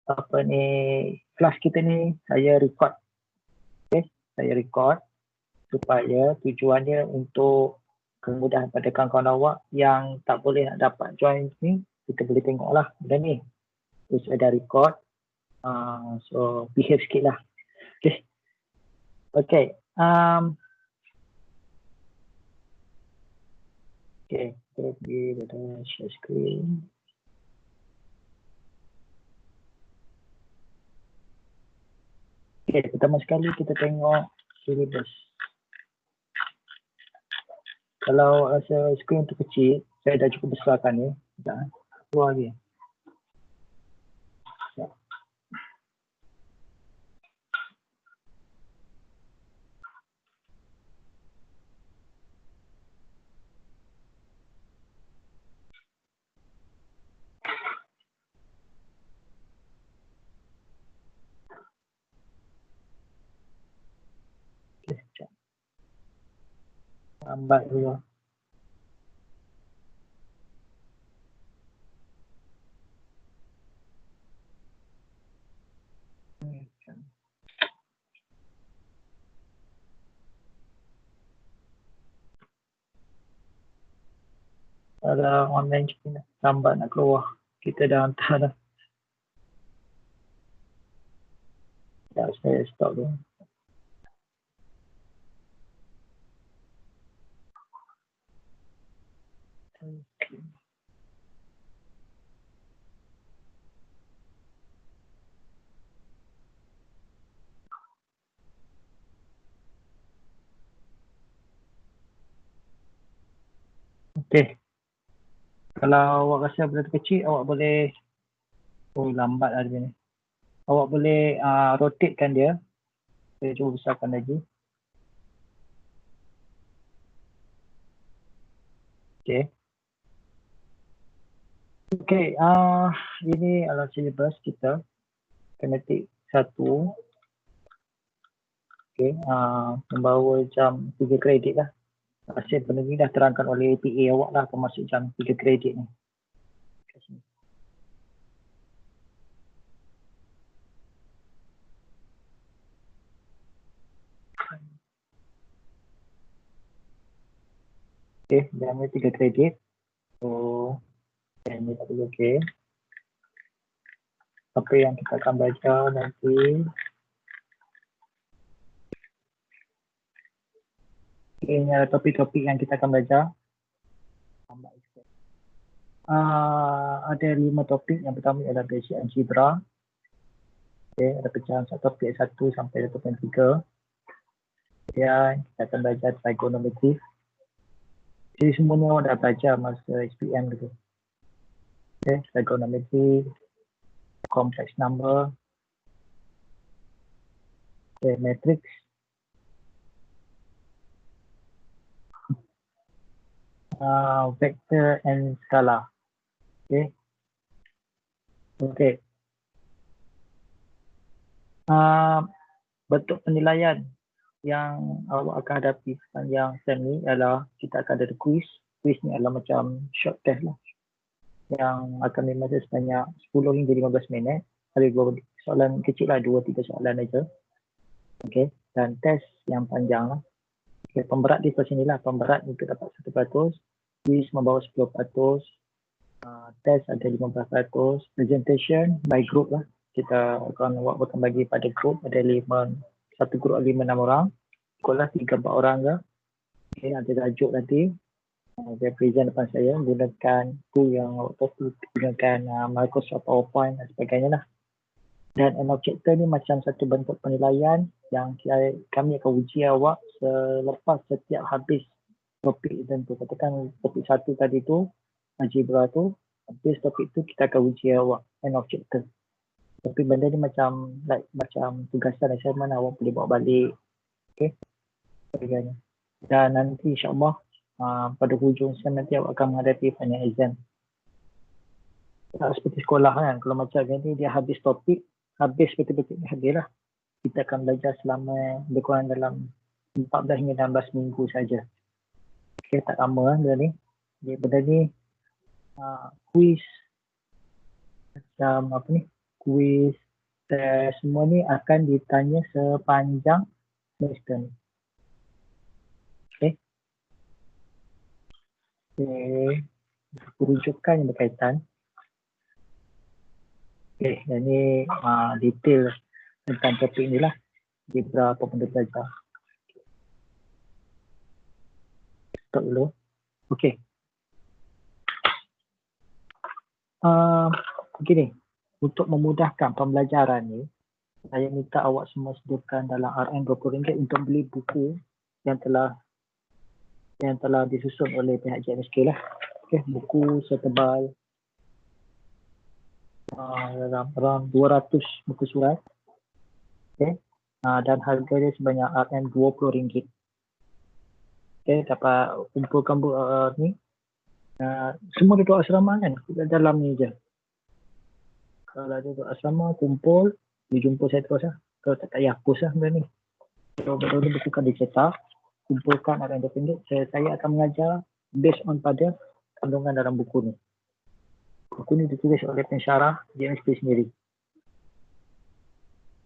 apa ni, kelas kita ni saya record. Okay, saya record supaya tujuannya untuk kemudahan pada kawan-kawan awak yang tak boleh nak dapat join ni, kita boleh tengok lah benda ni. So saya dah record, so behave sikit lah. Okay, okay. Okay, kita pergi share screen. Okay, pertama sekali kita tengok syllabus. Kalau rasa skrin tu kecil, saya dah cukup besarkan ni. Sekejap, keluar lagi. Sekejap. Okay, sekejap. Lambat dulu. Ada online screen lambat nak keluar. Kita dah hantar dah. Sekejap, saya stop dulu. Okay. Okay. Kalau awak rasa benda tu kecil, awak boleh, lambat lah dia ni. Awak boleh rotatekan dia. Saya cuba besarkan lagi. Okay. Okay, ini adalah syllabus kita. Kinetik 1. Okay, membawa jam 3 kredit lah. Hasil benda ni dah terangkan oleh PA awak lah termasuk jam 3 kredit ni. Okay, jam ni 3 kredit. So, ini tak perlu okay. Apa yang kita akan baca nanti. Ini adalah topik-topik yang kita akan baca. Ada 5 topik. Yang pertama adalah basic algebra. Okay, ada pecahan topik 1 sampai topik 3. Kemudian kita akan belajar trigonometry. Jadi semuanya awak dah belajar masa SPM gitu. Okay, trigonometry, complex number, okay, matrix, vector and scalar. Okay. Okay. Bentuk penilaian yang awak akan hadapi sepanjang SEM ni adalah kita akan ada quiz. Quiz ni adalah macam short test lah. Yang akan dimasa sebanyak 10 hingga 15 minit. Ada 2 soalan kecil lah, 2-3 soalan aja. Okay. Dan test yang panjang lah. Okay. Pemberat di sini lah. Pemberat untuk dapat 1%. Quiz membawa 10%. Test ada 15%. Presentation by group lah. Kita akan bagi pada group. Ada 5, satu group 5-6 orang. Sekolah 3-4 orang ke. Okay, ada tajuk nanti. Saya present depan saya. Gunakan tool yang awak tahu. Gunakan Microsoft PowerPoint dan sebagainya lah. Dan an objector ni macam satu bentuk penilaian yang kami akan uji awak selepas setiap habis topik tertentu. Katakan topik 1 tadi tu, algebra tu. Habis topik tu kita akan uji awak an objector. Tapi benda ni macam tugasan assignment awak boleh bawa balik. Okay. Sebagainya. Dan nanti insyaAllah pada hujung SEM nanti awak akan menghadapi final exam. Seperti sekolah kan. Kalau macam ni dia habis topik, habis betul-betul habis lah. Kita akan belajar selama lebih kurang dalam 14 hingga 16 minggu saja. Okay, tak lama lah benda ni. Benda ni quiz macam apa ni? kuis, tes, semua ni akan ditanya sepanjang semester ni. Okay. Okay. Rujukan yang berkaitan. Okay, yang ni detail tentang topik ni lah. Algebra apa benda belajar. Stop dulu. Okay. Begini, untuk memudahkan pembelajaran ni, saya minta awak semua sediakan dalam RM20 untuk beli buku yang telah disusun oleh pihak JMSK lah. Okay, buku setebal dalam 200 buku surat. Okay. Dan harga dia sebanyak RM20. Okay, dapat kumpulkan ni. Semua duduk asrama kan? Dalam ni je. Kalau ada duduk asrama, kumpul, dijumpa saya terus lah. Kalau tak payah hapus lah benda ni. Kalau benda ni buku kan dicetak, kumpulkan RM20. Saya akan mengajar based on pada kandungan dalam buku ni. Buku ni ditulis oleh pensyarah JMSK sendiri.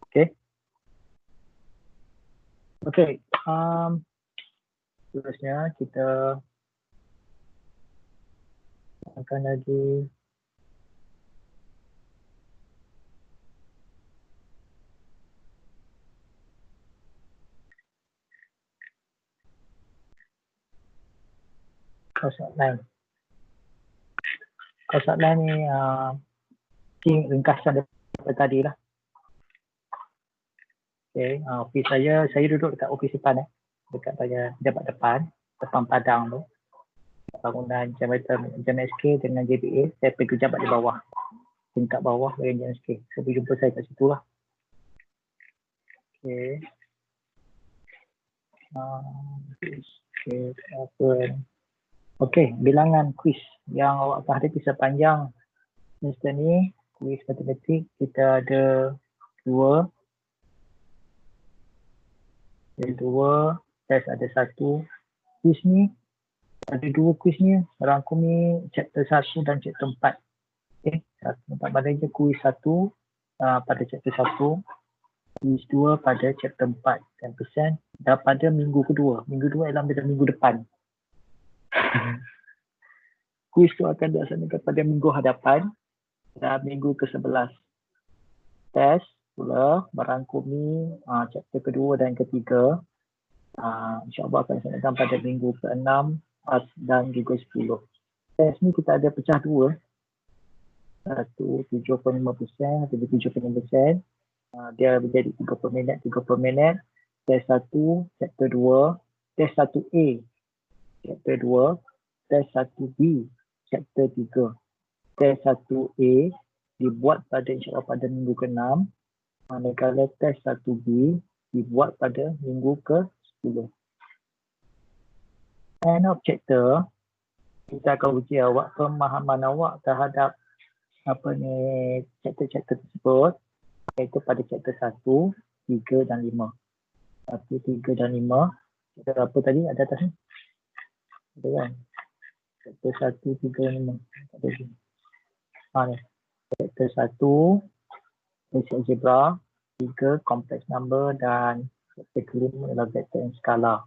Okay. Okay. Seterusnya kita akan lagi soalan. Soalan ni ringkasan daripada tadi lah. Okay, ofis saya duduk dekat ofis depan dekat pada pejabat depan padang tu. Bangunan jambatan JMSK dengan JPA, saya pergi pejabat di bawah. Tingkat bawah bahagian JMSK. Saya pergi jumpa saya kat situ lah. Okay. Okay, bilangan kuis yang awak akan hadapi sepanjang semester ni, kuis matematik, kita ada dua, tes ada satu. Kuis ni, ada dua kuis ni, rangkumi chapter 1 dan chapter 4. Okay, tempat pada je kuis 1 pada chapter 1, kuis 2 pada chapter 4, 10%, dan pada minggu kedua. Minggu kedua ialah minggu depan. Kuis tu akan dilaksanakan pada minggu hadapan dan minggu ke-11. Tes pula merangkumi chapter kedua dan ketiga. InsyaAllah akan dilaksanakan pada minggu ke-6 dan juga 10. Tes ni kita ada pecah dua. Satu 75%, satu 75%. Dia menjadi 30 minit, 30 minit. Tes 1, chapter 2. Tes 1A, chapter 2. Tes 1B, chapter 3. Tes 1A dibuat pada insyaAllah pada minggu ke-6. Manakala tes 1B dibuat pada minggu ke-10. End of chapter, kita akan uji awak pemahaman awak terhadap chapter-chapter tersebut, iaitu pada chapter 1, 3 dan 5. 1, 3 dan 5. Chapter apa tadi ada atas ni? Ada kan? Chapter 1, 3 dan 5. Ada lagi. Ni. Chapter 1, basic algebra. 3, complex number. Dan chapter kelima adalah vector and skala.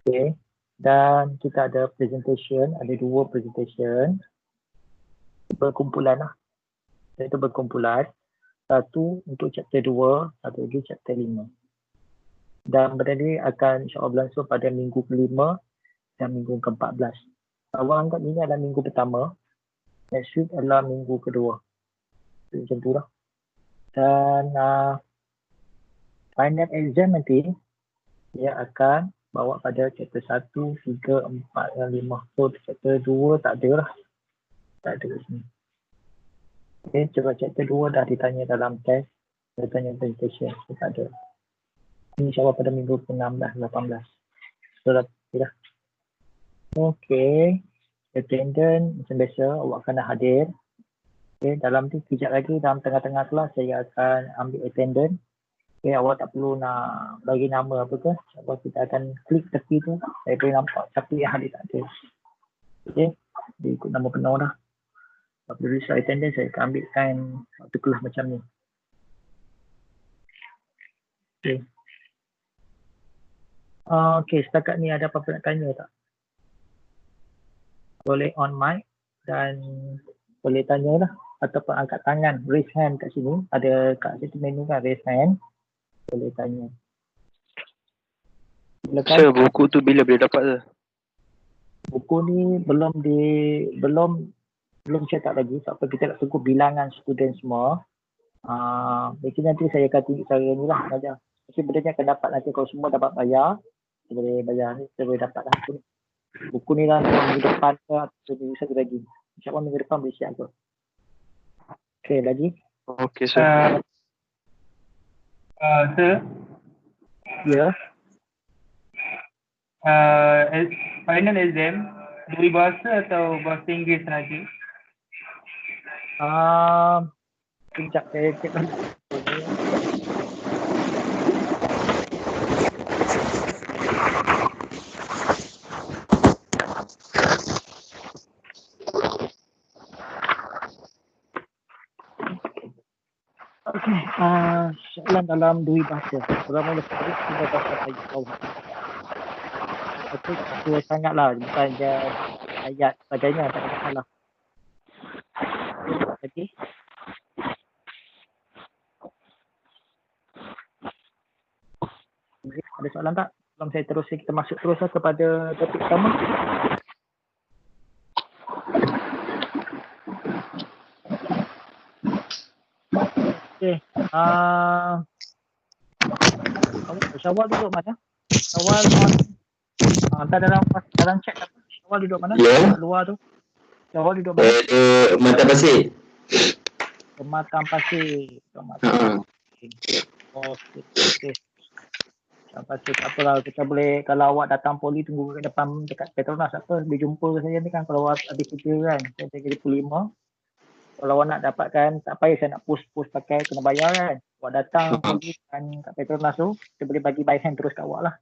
Okay. Dan kita ada presentation, ada dua presentation. Berkumpulan lah. Iaitu berkumpulan. Satu untuk chapter 2, satu lagi chapter 5. Dan benda ni akan insyaAllah berlangsung pada minggu ke-5 dan minggu ke-14. Awak anggap ini adalah minggu pertama. Next week adalah minggu kedua. Macam tu lah. Dan final exam nanti, dia akan bawa pada chapter 1, 3, 4 dan 5. So chapter 2 tak ada lah. Tak ada kat sini. Okay, coba chapter 2 dah ditanya dalam test. Dia tanya presentation. So tak ada. Ini insyaAllah pada minggu ke-16, 18. So dah. Okay. Attendant macam biasa awak kena hadir. Okay, dalam tu kejap lagi dalam tengah-tengah kelas saya akan ambil attendant. Okay, awak tak perlu nak bagi nama apa ke. Awak kita akan klik tepi tu. Saya boleh nampak siapa yang hadir tak ada. Okay, dia ikut nama penuh dah. Apabila saya attendance, saya akan ambilkan waktu kelas macam ni. Okay. Okay, setakat ni ada apa-apa nak tanya tak? Boleh on mic dan boleh tanya lah. Ataupun angkat tangan, raise hand kat sini. Ada kat situ menu kan, raise hand. Boleh tanya. Silakan. Sir, buku tu bila boleh dapat tu? Buku ni belum cetak lagi. Sebab kita nak tunggu bilangan student semua. Mungkin nanti saya akan tunjuk cara ni lah saja. Mungkin benda ni akan dapat nanti kalau semua dapat bayar. Kita boleh bayar ni, kita boleh dapat lah buku ni. Buku ni lah minggu depan ke atau minggu satu lagi. InsyaAllah minggu depan boleh siap ke. Okay, lagi. Okay, sir. Sir, Ya. final exam dari bahasa atau bahasa Inggeris sahaja? Sekejap saya cek lagi. Okey, soalan dalam dua bahasa. Pertama sekali kita bahasa Melayu. Okey, tak sangatlah, bukan je ayat sebagainya, tak ada masalah. Okey. Ada soalan tak? Sebelum saya terus, kita masuk terus kepada topik utama. Okey. Syawal duduk mana? Syawal hantar dalam chat apa? Syawal duduk mana? Ya. Luar tu. Syawal duduk mana? Mata Pasir. Pematang Pasir. Okey. Pasir tak apalah, kita boleh, kalau awak datang poli tunggu kat depan dekat Petronas apa, dia jumpa saya ni kan kalau awak habis kerja kan. Saya jadi pukul 5. Kalau awak nak dapatkan, tak payah saya nak post pakai kena bayar kan. Awak datang poli kan kat Petronas tu, kita boleh bagi by hand terus kat awak lah.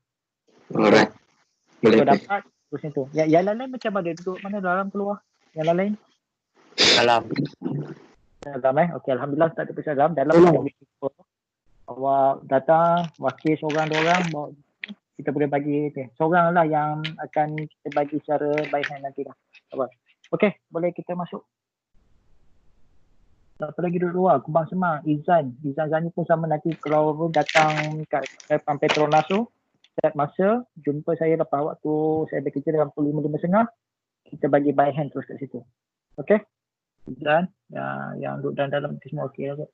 Alright. Boleh. Kalau dapat terus itu. Yang lain macam mana, duduk mana, dalam keluar? Yang lain? Dalam. Okey, alhamdulillah tak ada persoalan dalam. Awak datang, wakil seorang bawa, kita boleh bagi seorang lah yang akan kita bagi secara by hand nanti lah. Okey, boleh kita masuk. Apa lagi duduk luar? Kubang Semang, Izan Zani pun sama nanti kalau datang kat depan Petronas tu, setiap masa jumpa saya lepas waktu saya bekerja dalam pukul 5:30, kita bagi by hand terus kat situ. Okey? Izan, yang duduk dalam tu semua okey lah.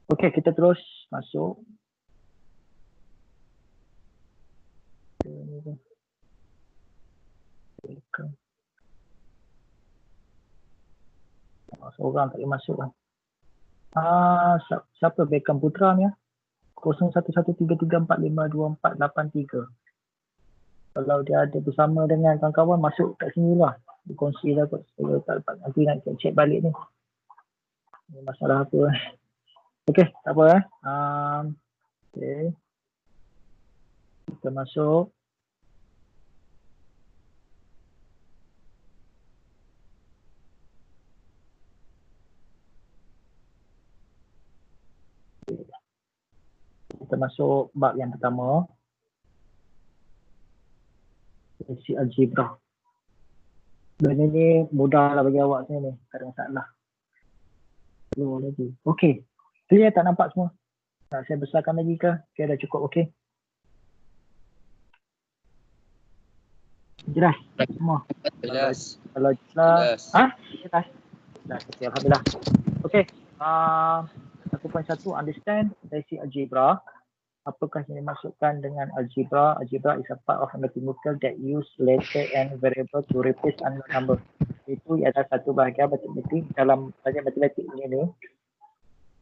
Okey, kita terus masuk. Seorang tak boleh masuk lah. Siapa Beckham Putra ni? 011334524883. Kalau dia ada bersama dengan kawan-kawan, masuk kat sini lah. Dikongsi lah kot. Saya tak dapat nanti nak cek balik ni. Masalah apa. Okey, tak apa okey. Kita masuk. Kita masuk bab yang pertama. Basic algebra. Benda ni mudah lah bagi awak saya ni. Tak ada masalah. Slow lagi. Okey. Clear tak nampak semua? Nak saya besarkan lagi ke? Okey, dah cukup. Okey. Jelas semua? Jelas. Kalau jelas. Jelas. Okey, alhamdulillah. Okey. 1.1 understand basic algebra. Apakah yang dimaksudkan dengan algebra? Algebra is a part of mathematical that use letter and variable to replace unknown number. Itu adalah satu bahagian matematik dalam bahagian matematik ini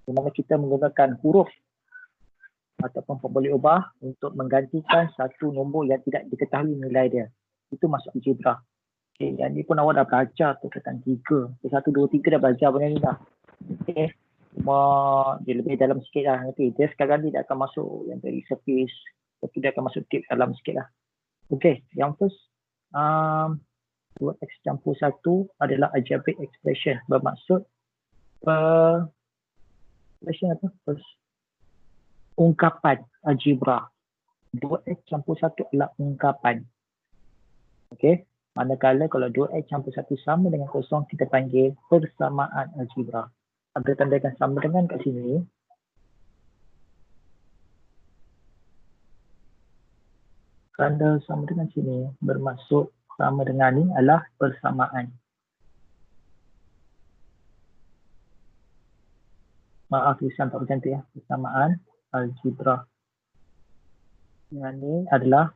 di mana kita menggunakan huruf ataupun pemboleh ubah untuk menggantikan satu nombor yang tidak diketahui nilai dia. Itu masuk algebra. Okay, yang ni pun awak dah belajar perkataan 3. 1, 2, 3 dah belajar benda ni dah. Okay. Cuma dia lebih dalam sikit lah nanti. Dia sekarang ni dia akan masuk yang dari surface. Lepas tu dia akan masuk deep dalam sikit lah. Okay, yang first 2x campur 1 adalah algebraic expression. Bermaksud expression apa? Ungkapan algebra. 2x campur 1 adalah ungkapan. Okey. Manakala kalau 2x campur 1 sama dengan kosong, kita panggil persamaan algebra. Ada tandakan sama dengan kat sini. Tanda sama dengan sini bermaksud sama dengan ni adalah persamaan. Maaf, tulisan tak bercantik ya. Persamaan algebra. Yang ni adalah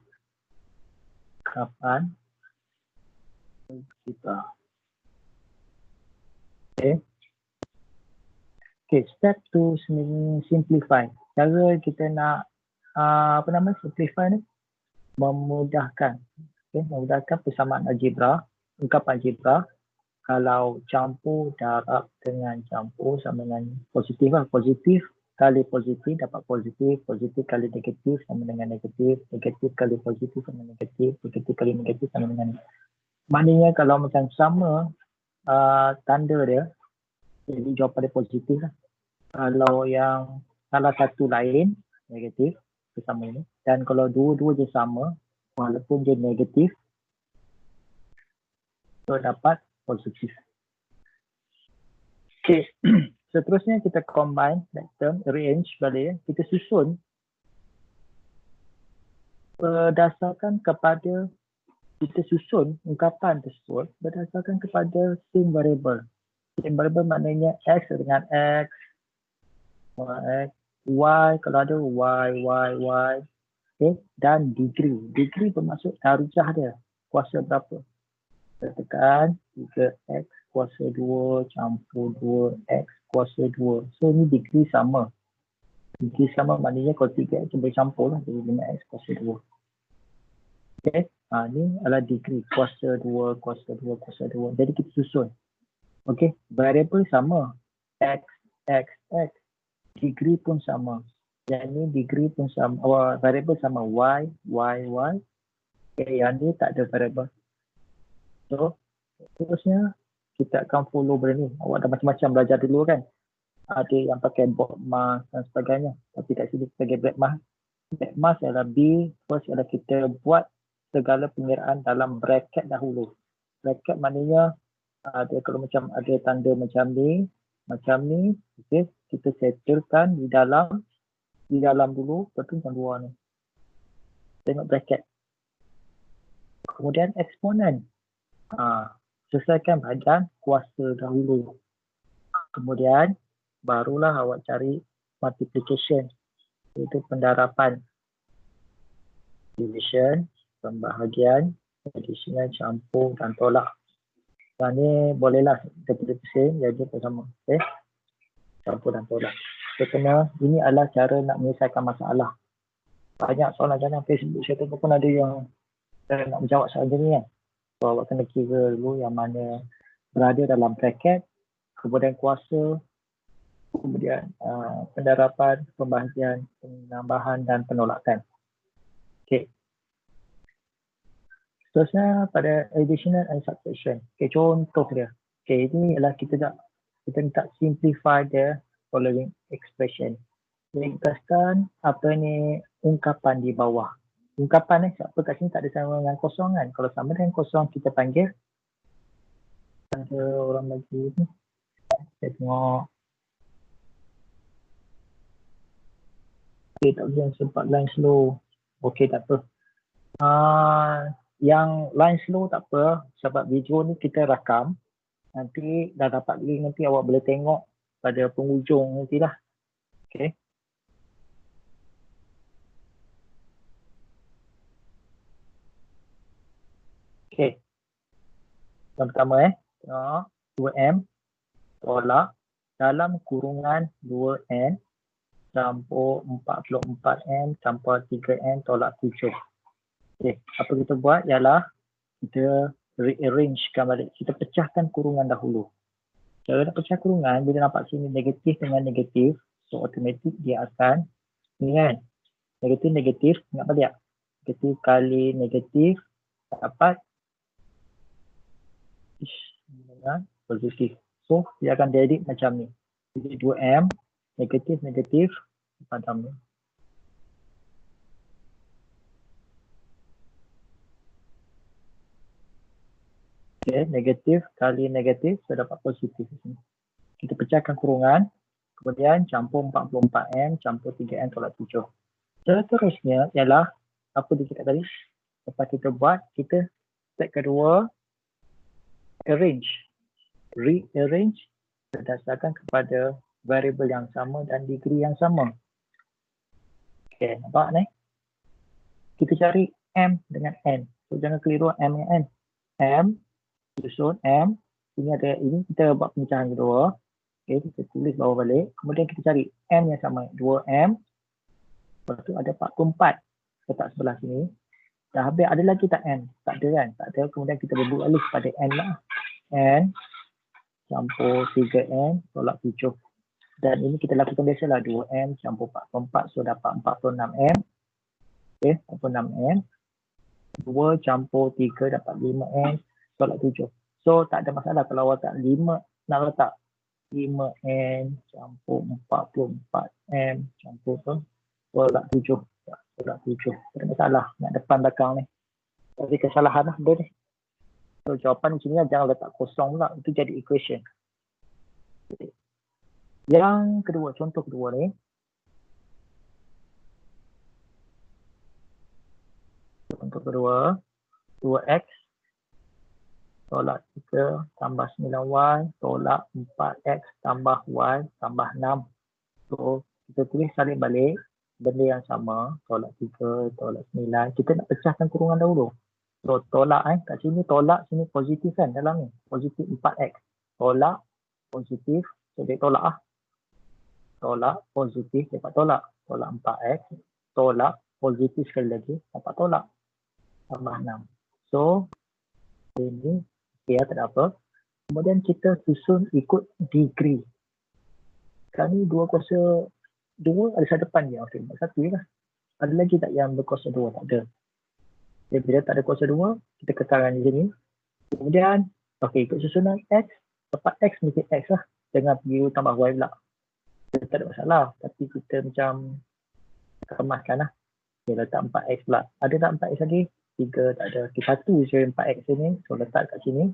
ungkapan algebra. Okay. Okay, step to simplify. Cara kita nak simplify ni, memudahkan. Okay, memudahkan persamaan algebra, ungkapan algebra. Kalau campur darab dengan campur sama dengan positif lah. Positif kali positif dapat positif, positif kali negatif sama dengan negatif, negatif kali positif sama dengan negatif, negatif kali negatif sama dengan negatif. Maknanya kalau macam sama tanda dia, jadi jawapan dia positif lah. Kalau yang salah satu lain negatif bersama ini, dan kalau dua-dua je sama walaupun dia negatif, so dapat positif. Okay. Seterusnya kita combine that term, arrange balik, kita susun berdasarkan kepada, kita susun ungkapan tersebut berdasarkan kepada same variable. Same variable maknanya x dengan x, y kalau ada y, okay, dan degree. Degree bermaksud darjah dia, kuasa berapa. Kita tekan 3x kuasa 2 campur 2x kuasa 2. So ni degree sama. Degree sama maknanya kalau 3x bercampur lah jadi 5x kuasa 2. Okay. Ni adalah degree kuasa 2, kuasa 2, kuasa 2. Jadi kita susun. Okay. Variable sama. X. Degree pun sama. Yang ni degree pun sama. Variable sama. Y. Okay. Yang ni tak ada variable. So, terusnya kita akan follow benda ni. Awak dah macam-macam belajar dulu kan. Ada yang pakai board mask dan sebagainya. Tapi kat sini kita pakai black mask. Black mask adalah B. First adalah kita buat segala pengiraan dalam bracket dahulu. Bracket maknanya ada kalau macam ada tanda macam ni. Okay. Kita settlekan di dalam dulu. Betul macam luar ni. Tengok bracket. Kemudian eksponen. Selesaikan bahagian kuasa dahulu. Kemudian barulah awak cari multiplication, iaitu pendarapan. Division, pembahagian, additional, campur dan tolak. Yang ni bolehlah kita pusing jadi bersama. Okay? Campur dan tolak. Ini adalah cara nak menyelesaikan masalah. Banyak soalan dalam Facebook saya tengok pun ada yang nak menjawab soalan ni kan. So, awak kena kira dulu yang mana berada dalam bracket, kemudian kuasa, kemudian pendarapan, pembahagian, penambahan dan penolakan. Okay. Seterusnya pada additional and subtraction. Okay, contoh dia. Okay, ini adalah kita nak simplify the following expression. Ringkaskan apa ni ungkapan di bawah. Ungkapan ni siapa kat sini tak ada sama dengan kosong kan. Kalau sama dengan kosong kita panggil. Ada orang lagi ni. Saya tengok. Okay, tak boleh sempat line slow. Okay, tak apa. Yang line slow tak apa. Sebab video ni kita rakam. Nanti dah dapat link nanti awak boleh tengok pada penghujung nantilah. Okay. Okay. Yang pertama tengok 2M tolak dalam kurungan 2N campur 44N campur 3N tolak 7. Okay. Apa kita buat ialah kita rearrangekan balik. Kita pecahkan kurungan dahulu. Cara nak pecah kurungan, bila nampak sini negatif dengan negatif, so automatik dia akan ni kan. Negatif, ingat balik. Negatif kali negatif dapat dengan positif. So, dia akan jadi macam ni. Jadi 2M, negatif, negatif, padam ni. Okay, negatif kali negatif, so dapat positif di sini. Kita pecahkan kurungan, kemudian campur 44M, campur 3M tolak 7. Seterusnya ialah, apa dia cakap tadi? Lepas kita buat, kita step kedua, arrange. Rearrange berdasarkan kepada variable yang sama dan degree yang sama. Okay, nampak ni? Kita cari M dengan N. So, jangan keliru M dengan N. M, susun M. Ini ada, ini kita buat pemecahan kedua. Okay, kita tulis bawah balik. Kemudian kita cari M yang sama. 2M. Lepas tu ada 44. Letak sebelah sini. Dah habis, ada lagi tak N? Tak ada kan? Tak ada. Kemudian kita berbalik alih pada N lah. N campur 3N tolak 7. Dan ini kita lakukan biasalah 2M campur 44. So dapat 46M. Okay, 46M. 2 campur 3 dapat 5M tolak 7. So tak ada masalah kalau awak tak 5 nak letak 5N campur 44M campur tu tolak 7. Tolak 7. Tak ada masalah nak depan belakang ni. Tapi kesalahan lah benda ni. So jawapan di sini jangan letak kosong pula. Itu jadi equation. Yang kedua, contoh kedua ni. Contoh kedua, 2X tolak 3 tambah 9Y tolak 4X tambah Y tambah 6. So, kita tulis salin balik. Benda yang sama, tolak 3, tolak 9. Kita nak pecahkan kurungan dahulu. So, tolak kat sini tolak, sini positif kan dalam ni. Positif 4X. Tolak, positif. So, dia tolak lah. Tolak, positif, dapat tolak. Tolak 4X. Tolak, positif sekali lagi, dapat tolak. Tambah 6. So, ini, ya, tak ada apa. Kemudian kita susun ikut degree. Sekarang ni 2 kuasa 2 ada satu depan je. Okay, satu je lah. Ada lagi tak yang berkuasa 2? Tak ada. Jadi bila tak ada kuasa 2, kita kekalkan di sini. Kemudian, okey, ikut susunan X, tepat X mesti X lah. Jangan pergi tambah Y pula. Kita tak ada masalah. Tapi kita macam kemaskan lah. Dia letak 4X pula. Ada tak 4X lagi? 3 tak ada. Okay, 1 je 4X ni. So letak kat sini.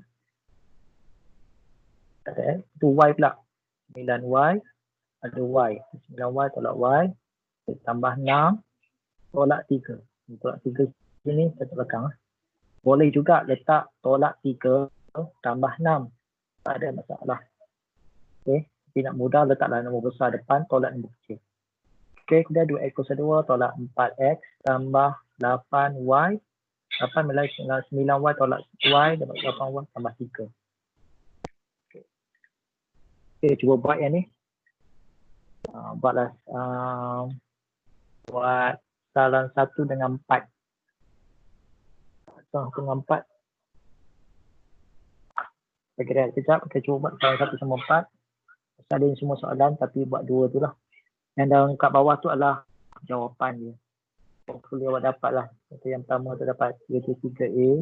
Tak ada. Itu Y pula. 9Y. Ada Y. 9Y tolak Y. Tambah 6. Tolak 3. Tolak 3 sini satu belakang. Boleh juga letak tolak 3 tambah 6. Tak ada masalah. Okey. Tapi nak mudah letaklah nombor besar depan, tolak nombor kecil. Okey, kemudian 2X kuasa 2 tolak 4X tambah 8Y. 8 mulai 9Y tolak Y dapat 8Y tambah 3. Okey, cuba buat yang ni. Buatlah buat salah 1 dengan 4. 1 dengan 4. Saya kira sekejap. Kita cuba buat salah 1 sama 4. Salin semua soalan tapi buat 2 tu lah. Yang dalam kat bawah tu adalah jawapan dia. Hopefully awak dapat lah. Yang pertama tu dapat 33A.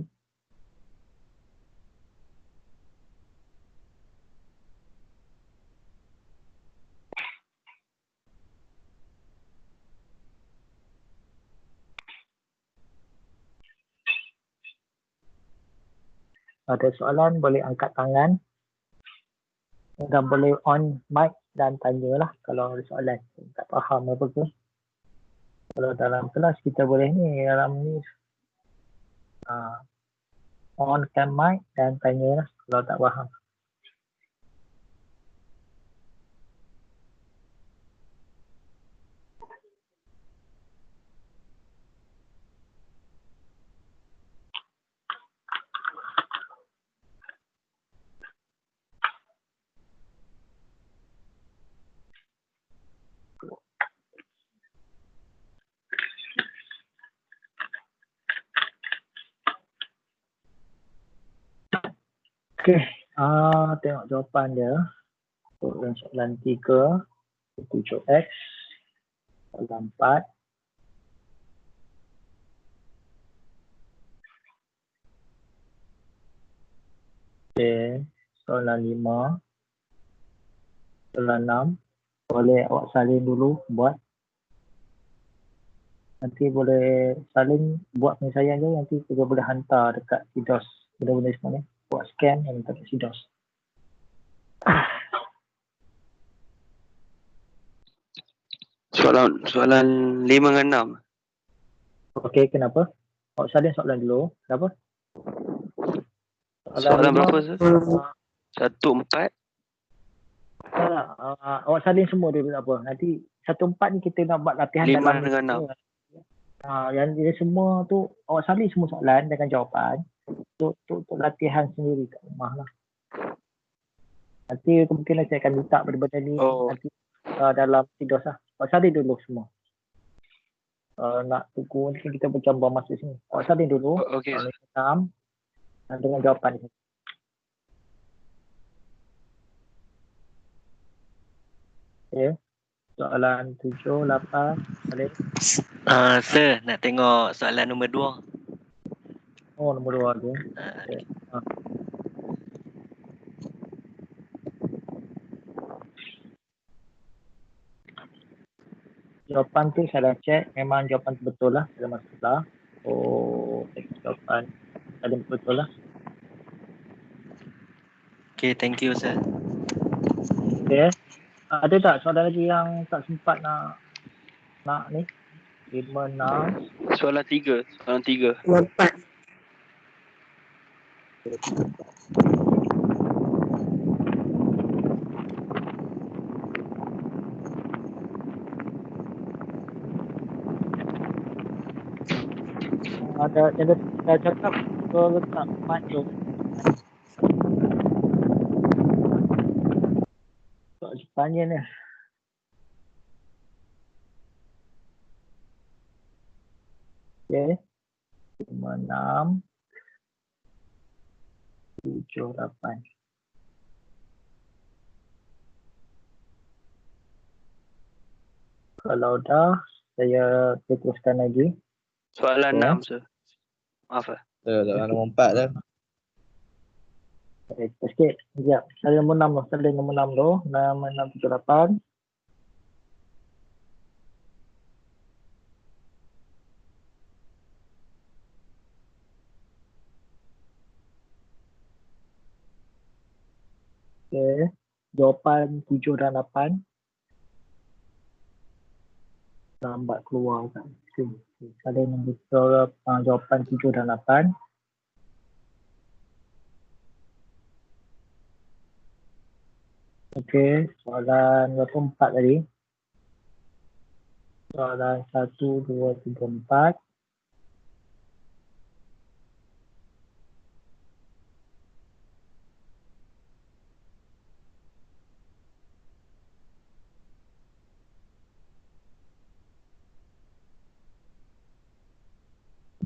Ada soalan boleh angkat tangan dan boleh on mic dan tanyalah kalau ada soalan. Tak faham apa ke. Kalau dalam kelas kita boleh ni dalam ni on cam mic dan tanyalah kalau tak faham. Okey, tengok jawapan dia. Untuk soalan 3, 7X, soalan 4. Okey, soalan 5, soalan 6. Boleh awak salin dulu buat. Nanti boleh salin buat penyelesaian je, nanti kita boleh hantar dekat SIDOS. Benda-benda semua ni. Buat scan dan hantar dekat SIDOS. Soalan 5 dengan 6. Okey, kenapa? Awak salin soalan dulu. Kenapa? Soalan lima, berapa tu? 1, 4. tak, awak salin semua dulu tak apa. Nanti 1-4 ni kita nak buat latihan 5 dalam dengan ni. Yang dia semua tu awak salin semua soalan dengan jawapan untuk latihan sendiri kat rumah lah. Nanti kemungkinan saya akan minta benda-benda ni nanti dalam SIDOS lah. Awak salin dulu semua. Nak tunggu nanti kita macam buang masa sini. Awak salin dulu. Okey. Soalan 6 dengan jawapan ni. Okay. Soalan 7, 8, salin. Sir, nak tengok soalan nombor 2. Oh, nombor 2 tu. Okay. Jawapan tu saya dah check, memang jawapan tu betul lah, ada masalah. Oh, jawapan ada betul lah. Okay, thank you sir. Okay. Ada tak soalan lagi yang tak sempat nak ni? 5, 6. Soalan 3. Soalan 3. Empat. Ada yang dah cakap betul letak mic tu. Soalan Sepanyol ni. Okay. 5, 6, 7, 8. Kalau dah, saya teruskan lagi. Soalan Ya. 6 sir. Maaf lah. Soalan nombor 4 dah. Okay, sikit. Sekejap. Saya nombor 6 tu. Saya nombor 6 tu. 6, 6, 7, 8. Okay. Jawapan 7 dan 8. Lambat keluar kan. Okay. Saya nombor jawapan 7 dan 8. Okey, soalan berapa 4 tadi? Soalan 1, 2, 3, 4.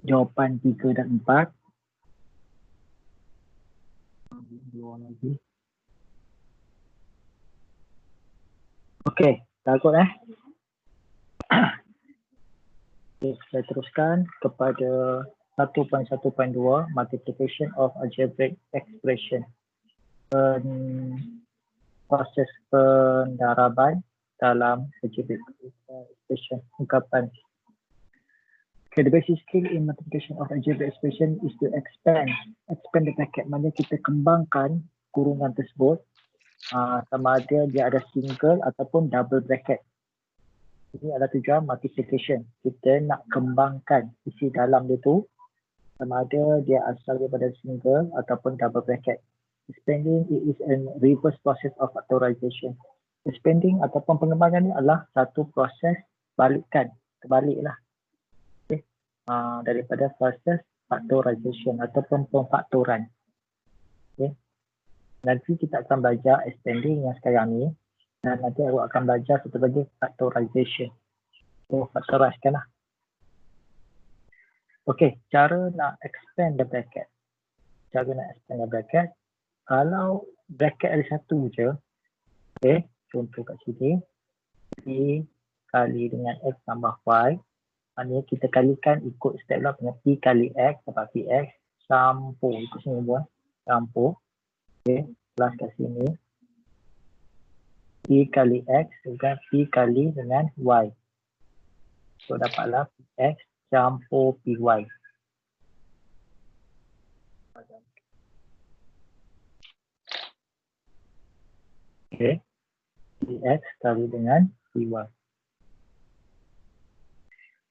Jawapan 3 dan 4. Dua lagi. Okey, takut Okay, saya teruskan kepada 1.1.2 multiplication of algebraic expression. Proses pendaraban dalam algebraic expression, ungkapan. Okay, the basic skill in multiplication of algebraic expression is to expand the bracket. Maksudnya kita kembangkan kurungan tersebut sama ada dia ada single ataupun double bracket. Ini adalah tujuan multiplication. Kita nak kembangkan isi dalam dia tu sama ada dia asal daripada single ataupun double bracket. Expanding is a reverse process of factorization. Expanding ataupun pengembangan ni adalah satu proses balikkan, kebaliklah. Okay. Daripada proses factorization ataupun pemfaktoran. Okay. Nanti kita akan belajar expanding yang sekarang ni. Dan nanti awak akan belajar satu lagi factorization. So, factorize-kan lah. Okay, cara nak expand the bracket. Cara nak expand the bracket. Kalau bracket ada satu je. Okay, contoh kat sini. P kali dengan X tambah Y. Maksudnya kita kalikan ikut step lah. P kali X dapat PX. Campur. Ikut sini buat. Campur. Okay. plus kat sini. P kali X dengan P kali dengan Y. So dapatlah X campur PY. Okay. Px kali dengan Py.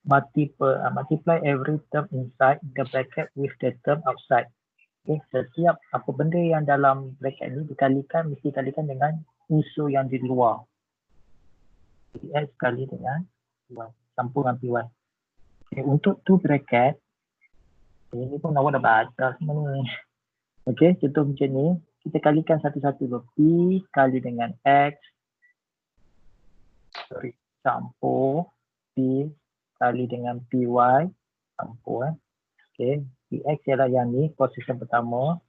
Multiply every term inside the bracket with the term outside. Okay. Setiap apa benda yang dalam bracket ni dikalikan, mesti kalikan dengan unsur yang di luar. Px kali dengan Py. Campur dengan Py. Okay. Untuk tu bracket, ini pun awak dah baca semua ni. Okay. Contoh macam ni. Kita kalikan satu-satu dulu. P kali dengan X. Campur. P kali dengan PY. Campur. Okay. PX ialah yang ni. Proses yang pertama.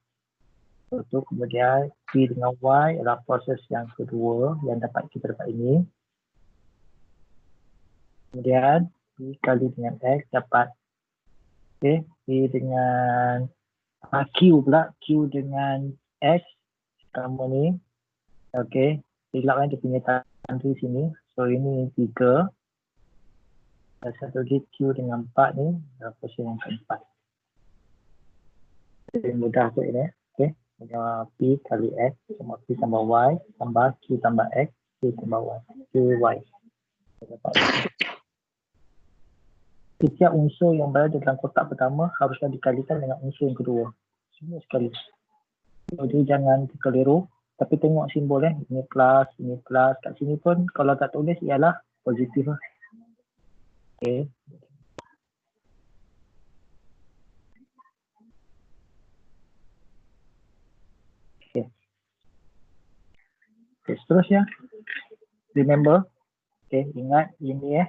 Lepas kemudian P dengan Y adalah proses yang kedua. Yang kita dapat ini. Kemudian P kali dengan X dapat. Okay. P dengan Q pula. Q dengan X sama ni. Okey, silap kan dia punya tanda di sini. So ini 3. Dan satu lagi Q dengan 4 ni adalah proses yang keempat. Jadi mudah tu ini. Okey, P kali X sama P tambah Y tambah Q tambah X, Q tambah Y, QY. Setiap unsur yang berada dalam kotak pertama haruslah dikalikan dengan unsur yang kedua. Semua sekali. Jadi jangan keliru, tapi tengok simbol ini plus, ini plus. Kat sini pun kalau tak tulis ialah positif lah. Okay. Okay. Okay, seterusnya. Remember, okay, ingat ini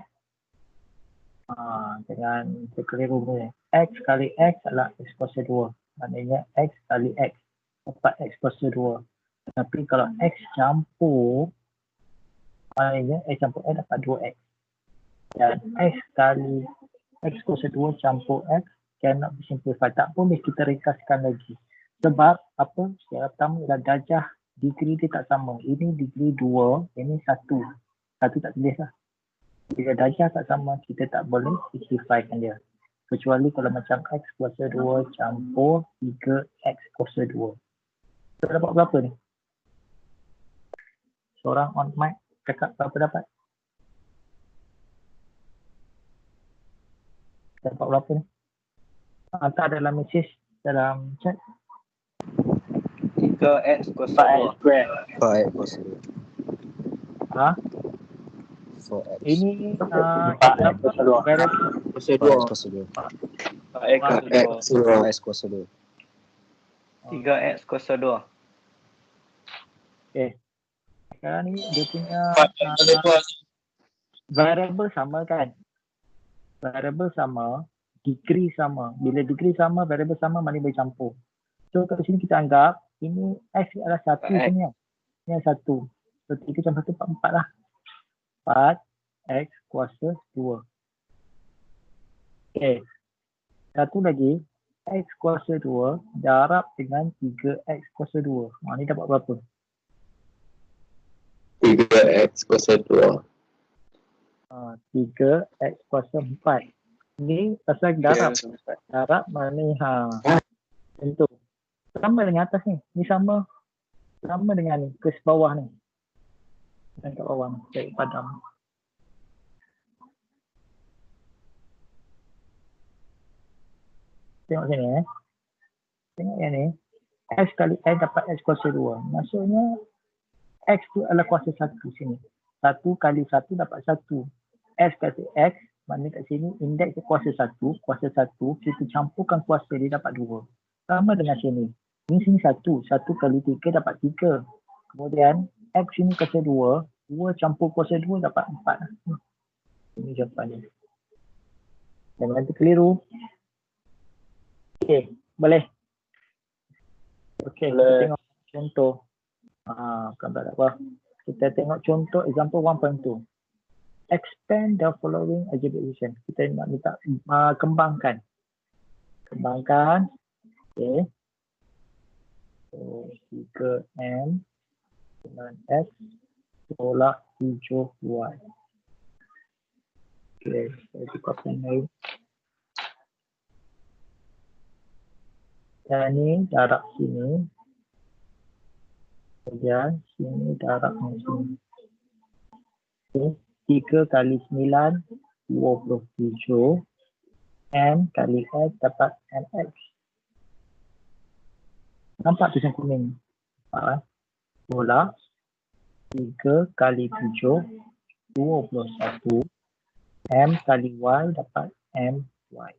jangan terkeliru ni. X kali X adalah X kuasa 2. Maknanya X kali X dapat X kuasa 2. Tapi kalau X campur, maknanya X campur X dapat 2X. Dan X kali X kuasa 2 campur X cannot be simplified. Tak boleh kita ringkaskan lagi. Sebab apa? Yang pertama ialah darjah degree dia tak sama. Ini degree 2, ini 1. 1 tak tulis lah. Bila darjah tak sama, kita tak boleh simplifikan dia. Kecuali kalau macam X kuasa 2 campur 3X kuasa 2. Kita dapat berapa ni? Seorang on mic cakap berapa dapat? Dapat berapa ni? Hantar dalam message dalam chat. 3x kuasa 2. 4x kuasa 2. Ha? 4x. Ini 4x kuasa 2. Kuasa 2. Kuasa 2. 4x kuasa 2. 4x kuasa 2. 3x kuasa 2. Okay. Sekarang ni dia punya variable sama kan? Variable sama, degree sama. Bila degree sama, variable sama, mana boleh campur. So kat sini kita anggap ini X adalah 1 sini lah. Ini adalah 1. So 3 campur 1, 4 lah. 4X kuasa 2. Okay. Satu lagi, X kuasa 2 darab dengan 3X kuasa 2. Ni dapat berapa? 3x kuasa 2. 3x kuasa 4. Ni pasal darab. Darab mana tentu. Sama dengan atas ni. Ni sama dengan ni. Ke bawah ni. Dan kat bawah ni. Cari padam. Tengok sini Tengok yang ni. X kali X dapat X kuasa 2. Maksudnya X tu adalah kuasa 1 sini. 1 kali 1 dapat 1. X kali X, maknanya kat sini indeks kuasa 1. Kuasa 1, kita campurkan kuasa dia dapat 2. Sama dengan sini. Ini sini 1. 1 kali 3 dapat 3. Kemudian X sini kuasa 2. 2 campur kuasa 2 dapat 4. Ini jawapannya. Jangan terkeliru. Okey, boleh. Okey, kita tengok contoh. Bukan tak apa. Kita tengok contoh example 1.2. Expand the following algebraic equation. Kita nak minta kembangkan. Okey. So 3M dengan X tolak 7Y. Okay, saya tukar pen lain. Dan ni darab sini. Kemudian sini darabnya sini. Okay. 3 kali 9, 27. M kali X dapat MX. Nampak tulisan kuning? Bola 3 kali 7, 21. M kali Y dapat MY.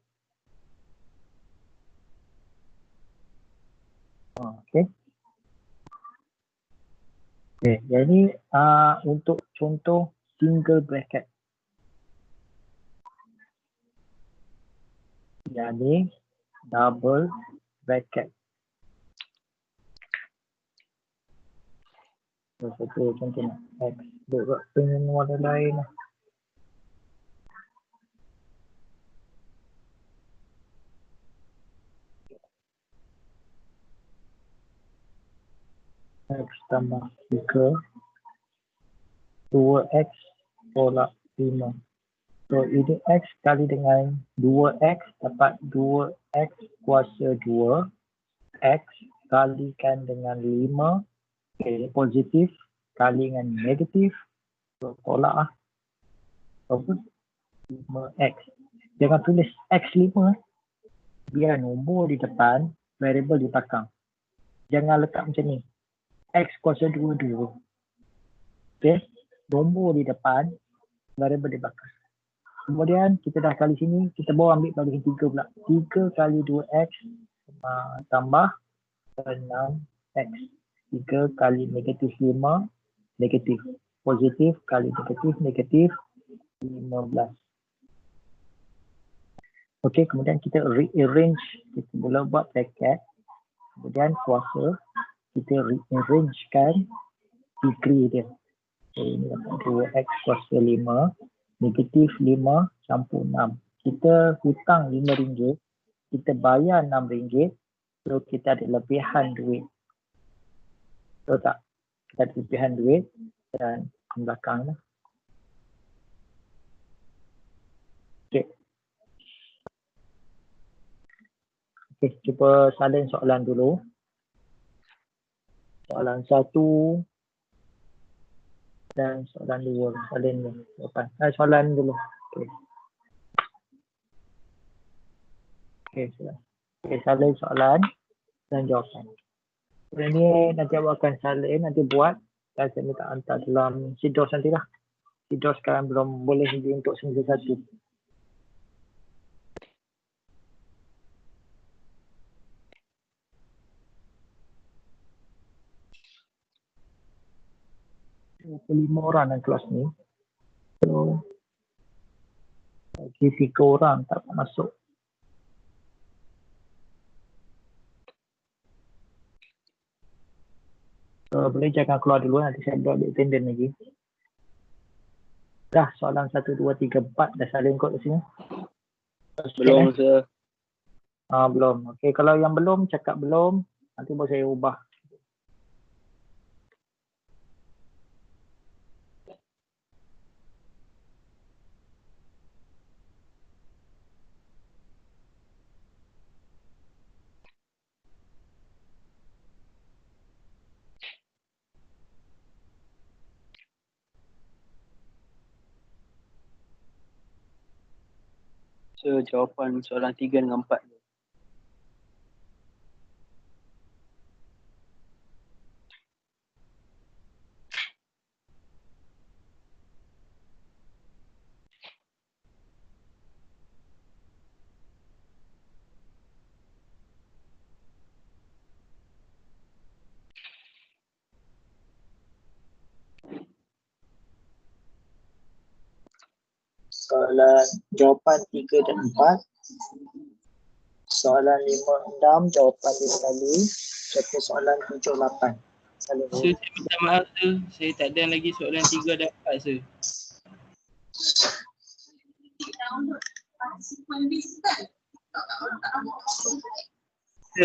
Okay. Okay, jadi untuk contoh single bracket. Jadi double bracket. So, satu contoh X. Buat pengen warna lain. X tambah 3. 2X tolak 5. So ini X kali dengan 2X dapat 2X kuasa 2. X kalikan dengan 5. Okay, positif kali dengan negatif. So tolak lah. Apa? 5X. Jangan tulis X5. Biar nombor di depan, variable di belakang. Jangan letak macam ni. X kuasa 2, 2. Okay. Nombor di depan, variable di belakang. Kemudian kita dah kali sini, kita bawa ambil bagi 3 pula. 3 kali 2X tambah 6X. 3 kali negatif 5, negatif. Positif kali negatif, negatif 15. Okey, kemudian kita rearrange. Kita mula buat bracket. Kemudian kuasa, kita rearrangekan degree dia. Okay, ini dapat 2X kuasa 5. Negatif 5 campur 6. Kita hutang RM5. Kita bayar RM6. So kita ada lebihan duit. Betul tak? Kita ada lebihan duit dan belakang lah. Okay. Okay, cuba salin soalan dulu. Soalan 1 dan soalan 2. Salin dulu. Soalan dulu. Okay. Okay, okay, salin soalan dan jawapan. Ini nanti awak akan salin, nanti buat dan saya minta hantar dalam SIDOS nanti lah. SIDOS sekarang belum boleh untuk semester 1. Lima orang dalam kelas ni. So, bagi 3 orang tak masuk. So, boleh jangan keluar dulu, nanti saya buat attendance lagi. Dah soalan 1, 2, 3, 4 dah salin kot di sini. Belum, sir. Belum. Okey, kalau yang belum cakap belum, nanti baru saya ubah. So, jawapan soalan 3 dengan 4. Soalan jawapan 3 dan 4. Soalan 5, 6 jawapan dia sekali. Serta soalan 7, 8. Salin Sir, saya minta maaf sir. Saya tak ada lagi soalan 3 dan 4 sir.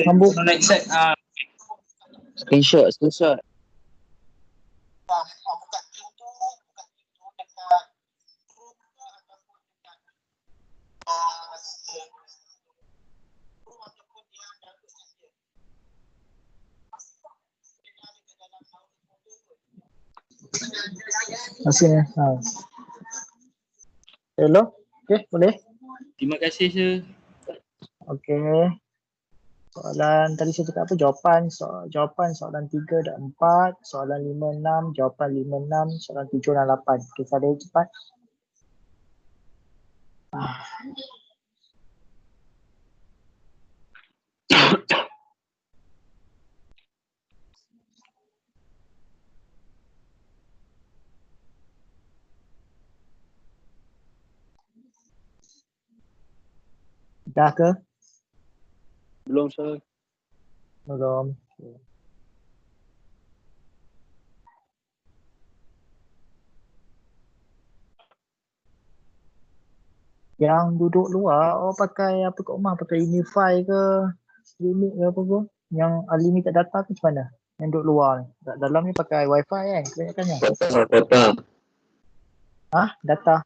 Sambung. Soalan set. Screenshot. Masih ni. Hello? Okay, boleh? Terima kasih sir. Okay. Soalan tadi saya cakap apa? Jawapan soalan 3 dan 4, soalan 5, 6, jawapan 5, 6, soalan 7 dan 8. Okay, saya ada cepat. Dah ke? Belum sir. Belum. Yang duduk luar, pakai apa kat rumah? Pakai Unify ke? Unit ke apa ke? Yang unlimited data tu macam mana? Yang duduk luar ni. Kat dalam ni pakai Wi-Fi kan? Kebanyakannya. Data.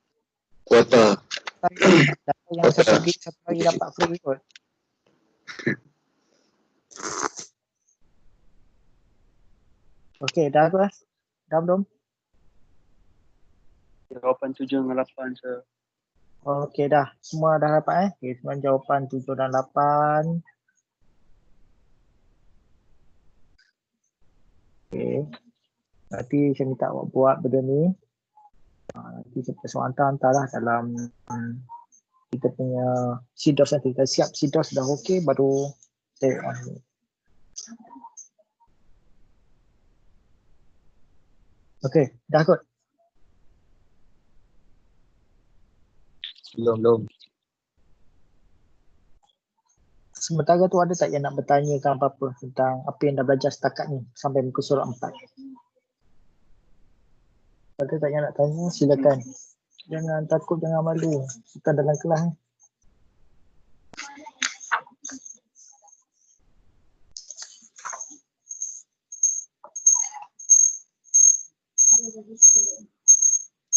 Kuota. Data yang satu hari dapat free kot. Okey, dah ke? Dah belum? Jawapan 7 dengan 8 sir. Okey dah. Semua dah dapat Okey, semua jawapan 7 dan 8. Okey. Nanti saya minta awak buat benda ni. Nanti saya hantar-hantarlah dalam kita punya CDOS nanti. Kita siap CDOS dah okey baru saya on. Okey, dah kot. Belum. Sementara tu ada tak yang nak bertanyakan apa-apa tentang apa yang dah belajar setakat ni sampai muka surat 4? Ada tak yang nak tanya? Silakan. Jangan takut, jangan malu. Kita dalam kelas ni.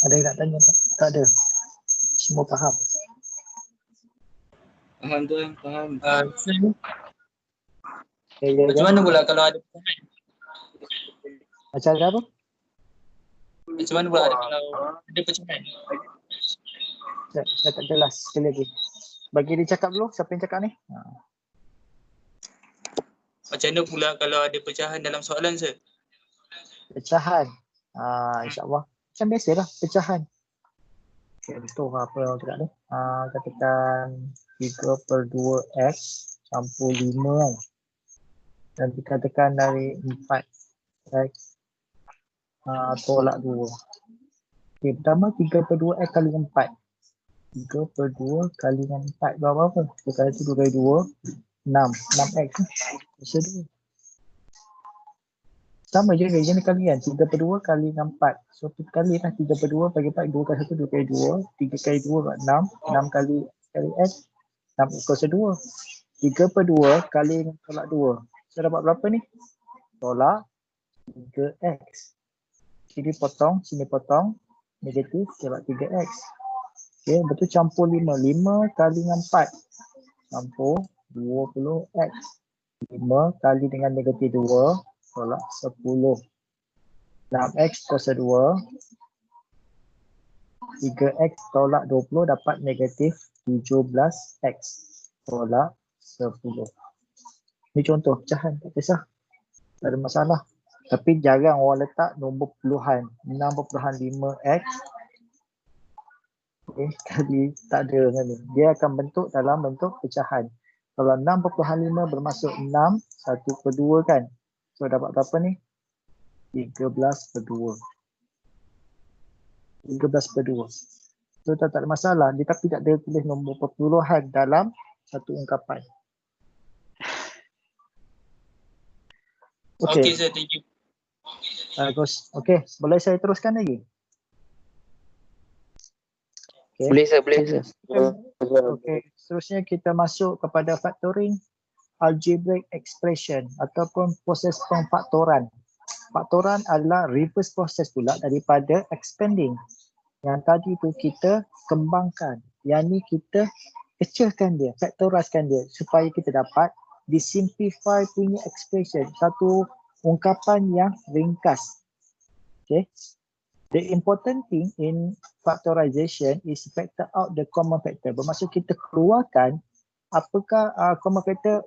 Ada yang nak tanya tak? Tak ada. Semua faham. Faham tuan, faham. Macam Mana pula kalau ada pecahan? Macam ada apa? Macam mana pula kalau ada pecahan? Saya tak jelas sekali lagi. Bagi dia cakap dulu. Siapa yang cakap ni? Macam mana pula kalau ada pecahan dalam soalan sir? Pecahan. InsyaAllah. Macam biasalah pecahan. Okay, betul apa yang cakap ni. Katakan 3/2x campur 5 kan. Dan dikatakan dari 4x tolak 2. Okay, pertama 3/2x kali 4. 3/2 kali 4 berapa? Kita kali tu 2 kali 2. 6x ni. Macam tu. Sama je jenis kalian. 3/2 kali 4. So tu kali lah 3/2 bagi 4. 2 kali 1, 2 kali 2. 3 kali 2 kat 6. 6 kali x. 6 kuasa 2. 3/2 kali tolak 2. So dapat berapa ni? Tolak 3x. Sini potong, sini potong. Negatif dapat 3x. Okay, betul campur 5. 5 kali dengan 4. Campur 20x. 5 kali dengan negatif 2. Tolak 10. 6x kuasa 2. 3x tolak 20 dapat negatif 17x. Tolak 10. Ini contoh pecahan. Tak kisah. Tak ada masalah. Tapi jarang orang letak nombor puluhan. 6.5x. Okay, kali tak ada kan ni. Dia akan bentuk dalam bentuk pecahan. Kalau 6.5 bermaksud 6, 1/2 kan. So dapat berapa ni? 13/2. 13/2. So tak ada masalah. Dia tapi tak ada tulis nombor perpuluhan dalam satu ungkapan. Okey sir, thank you. Bagus. Okey, boleh saya teruskan lagi? Boleh sir. Okey, seterusnya kita masuk kepada factoring. algebraic expression ataupun proses pemfaktoran. Faktoran adalah reverse proses pula daripada expanding. Yang tadi tu kita kembangkan. Yang ni kita pecahkan dia, factoriskan dia supaya kita dapat disimplify punya expression. Satu ungkapan yang ringkas. Okay. The important thing in factorization is factor out the common factor. Bermaksud kita keluarkan apakah common factor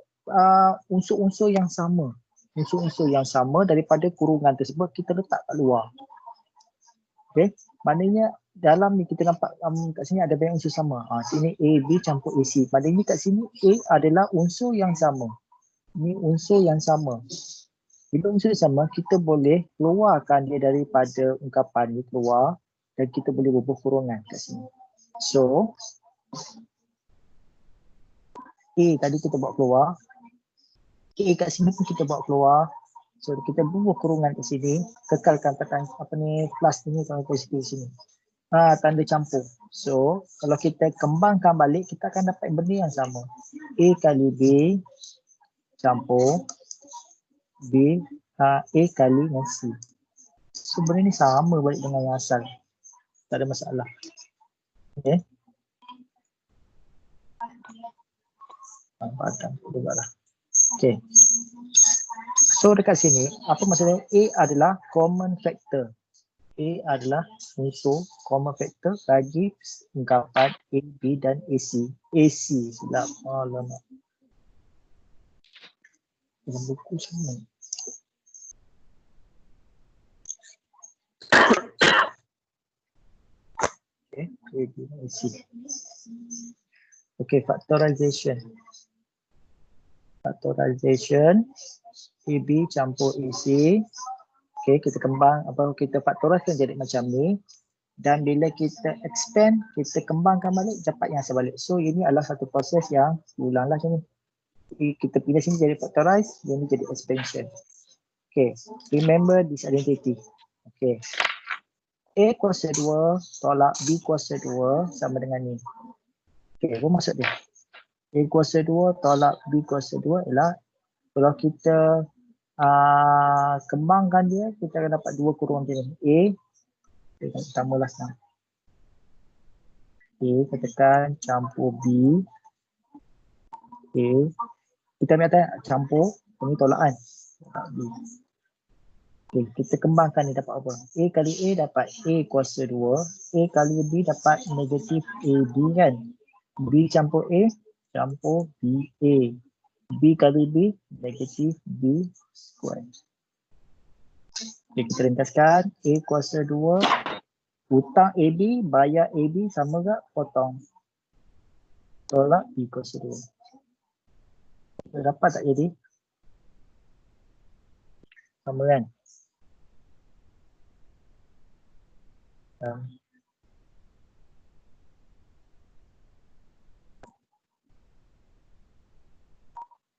unsur-unsur yang sama. Unsur-unsur yang sama daripada kurungan tersebut kita letak kat luar. Okay. Maknanya dalam ni kita nampak kat sini ada banyak unsur sama. Sini A, B campur AC. Maknanya kat sini A adalah unsur yang sama. Ini unsur yang sama. Bila unsur sama, kita boleh keluarkan dia daripada ungkapan ni keluar dan kita boleh bubuh kurungan kat sini. So, A tadi kita buat keluar. A kat sini pun kita buat keluar. So, kita bubuh kurungan kat sini. Kekalkan tekan plus ni sama positif sini. Tanda campur. So, kalau kita kembangkan balik, kita akan dapat benda yang sama. A kali B campur B A kali dengan C. So benda ni sama balik dengan yang asal. Tak ada masalah. Okay. Padam juga lah. Okay. So dekat sini, apa maksudnya? A adalah common factor. A adalah unsur common factor bagi ungkapan A, B dan AC. AC silap. Alamak. Dalam buku sama. Okay, A, B dan AC. Okay, factorization. Factorization. AB campur AC. Okay, kita kembang kita faktoriskan jadi macam ni. Dan bila kita expand, kita kembangkan balik, dapat yang sebalik. So ini adalah satu proses yang ulang lah macam ni. Kita pindah sini jadi factorize, yang ni jadi expansion. Okay, remember this identity. Okay, A kuasa 2 tolak B kuasa 2 sama dengan ni. Okay, apa maksud dia? A kuasa 2 tolak B kuasa 2 ialah kalau kita kembangkan dia, kita akan dapat dua kurungan macam ni. A, kita tambahlah sekarang. A, katakan campur B. A, kita ambil atas campur, ini tolakan. B. Okay, kita kembangkan ni dapat apa? A kali A dapat A kuasa 2. A kali B dapat negatif AB kan? B campur A, campur BA. B kali B, negatif B square. Okay, kita ringkaskan. A kuasa 2. Hutang AB, bayar AB sama tak? Potong. Tolak B kuasa 2. Dapat tak jadi? Sama kan?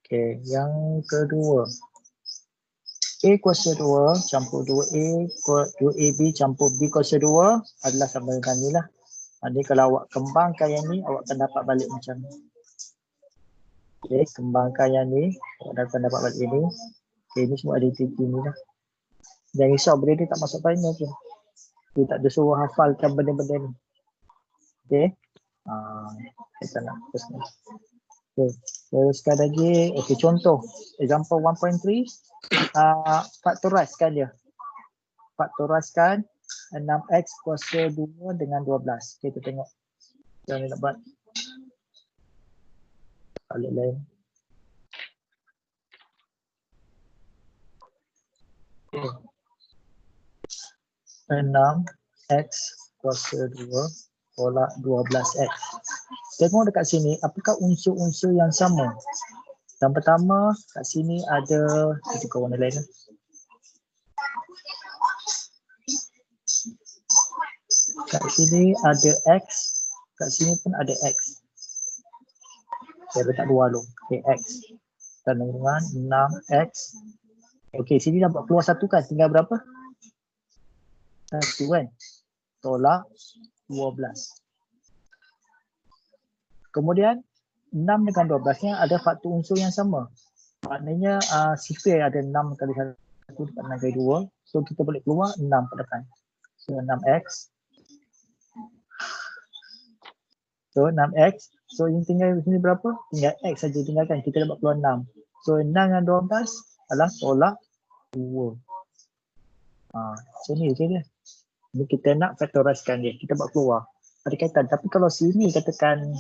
Okay, yang kedua. A kuasa 2 campur 2A, 2AB campur B kuasa 2 adalah sama dengan ni lah. Jadi kalau awak kembangkan yang ni, awak akan dapat balik macam ni. Okay, kembangkan yang ni, awak akan dapat balik ini. Okay, ni semua identiti ni lah. Jangan risau, benda ni tak masuk final tu. Dia tak ada suruh hafalkan benda-benda ni. Okay. Kita nak teruskan. Okay, teruskan lagi. Okay, contoh. Example 1.3. Faktoriskan dia. Faktoriskan 6x kuasa 2 dengan 12. Okay, kita tengok. Macam ni nak buat. Balik lain. Okay. 6x kuasa 2 tolak 12x. Tengok dekat sini, apakah unsur-unsur yang sama? Yang pertama, kat sini ada, kita tukar warna lain. Kat sini ada x, kat sini pun ada x. Saya letak dua dulu. Okay, x. Kandungan 6x. Okay, sini dah buat keluar satu kan, tinggal berapa? Satu kan? Tolak 12. Kemudian 6 dengan 12 nya ada faktor unsur yang sama. Maknanya sifir ada 6 kali 1 dapat 6 kali 2. So kita boleh keluar 6 pada depan. So 6x. So 6x. So yang tinggal di sini berapa? Tinggal x saja tinggalkan. Kita dapat keluar 6. So 6 dengan 12 adalah tolak 2. So ni je dia. Ini kita nak faktoriskan dia. Kita buat keluar. Ada kaitan. Tapi kalau sini katakan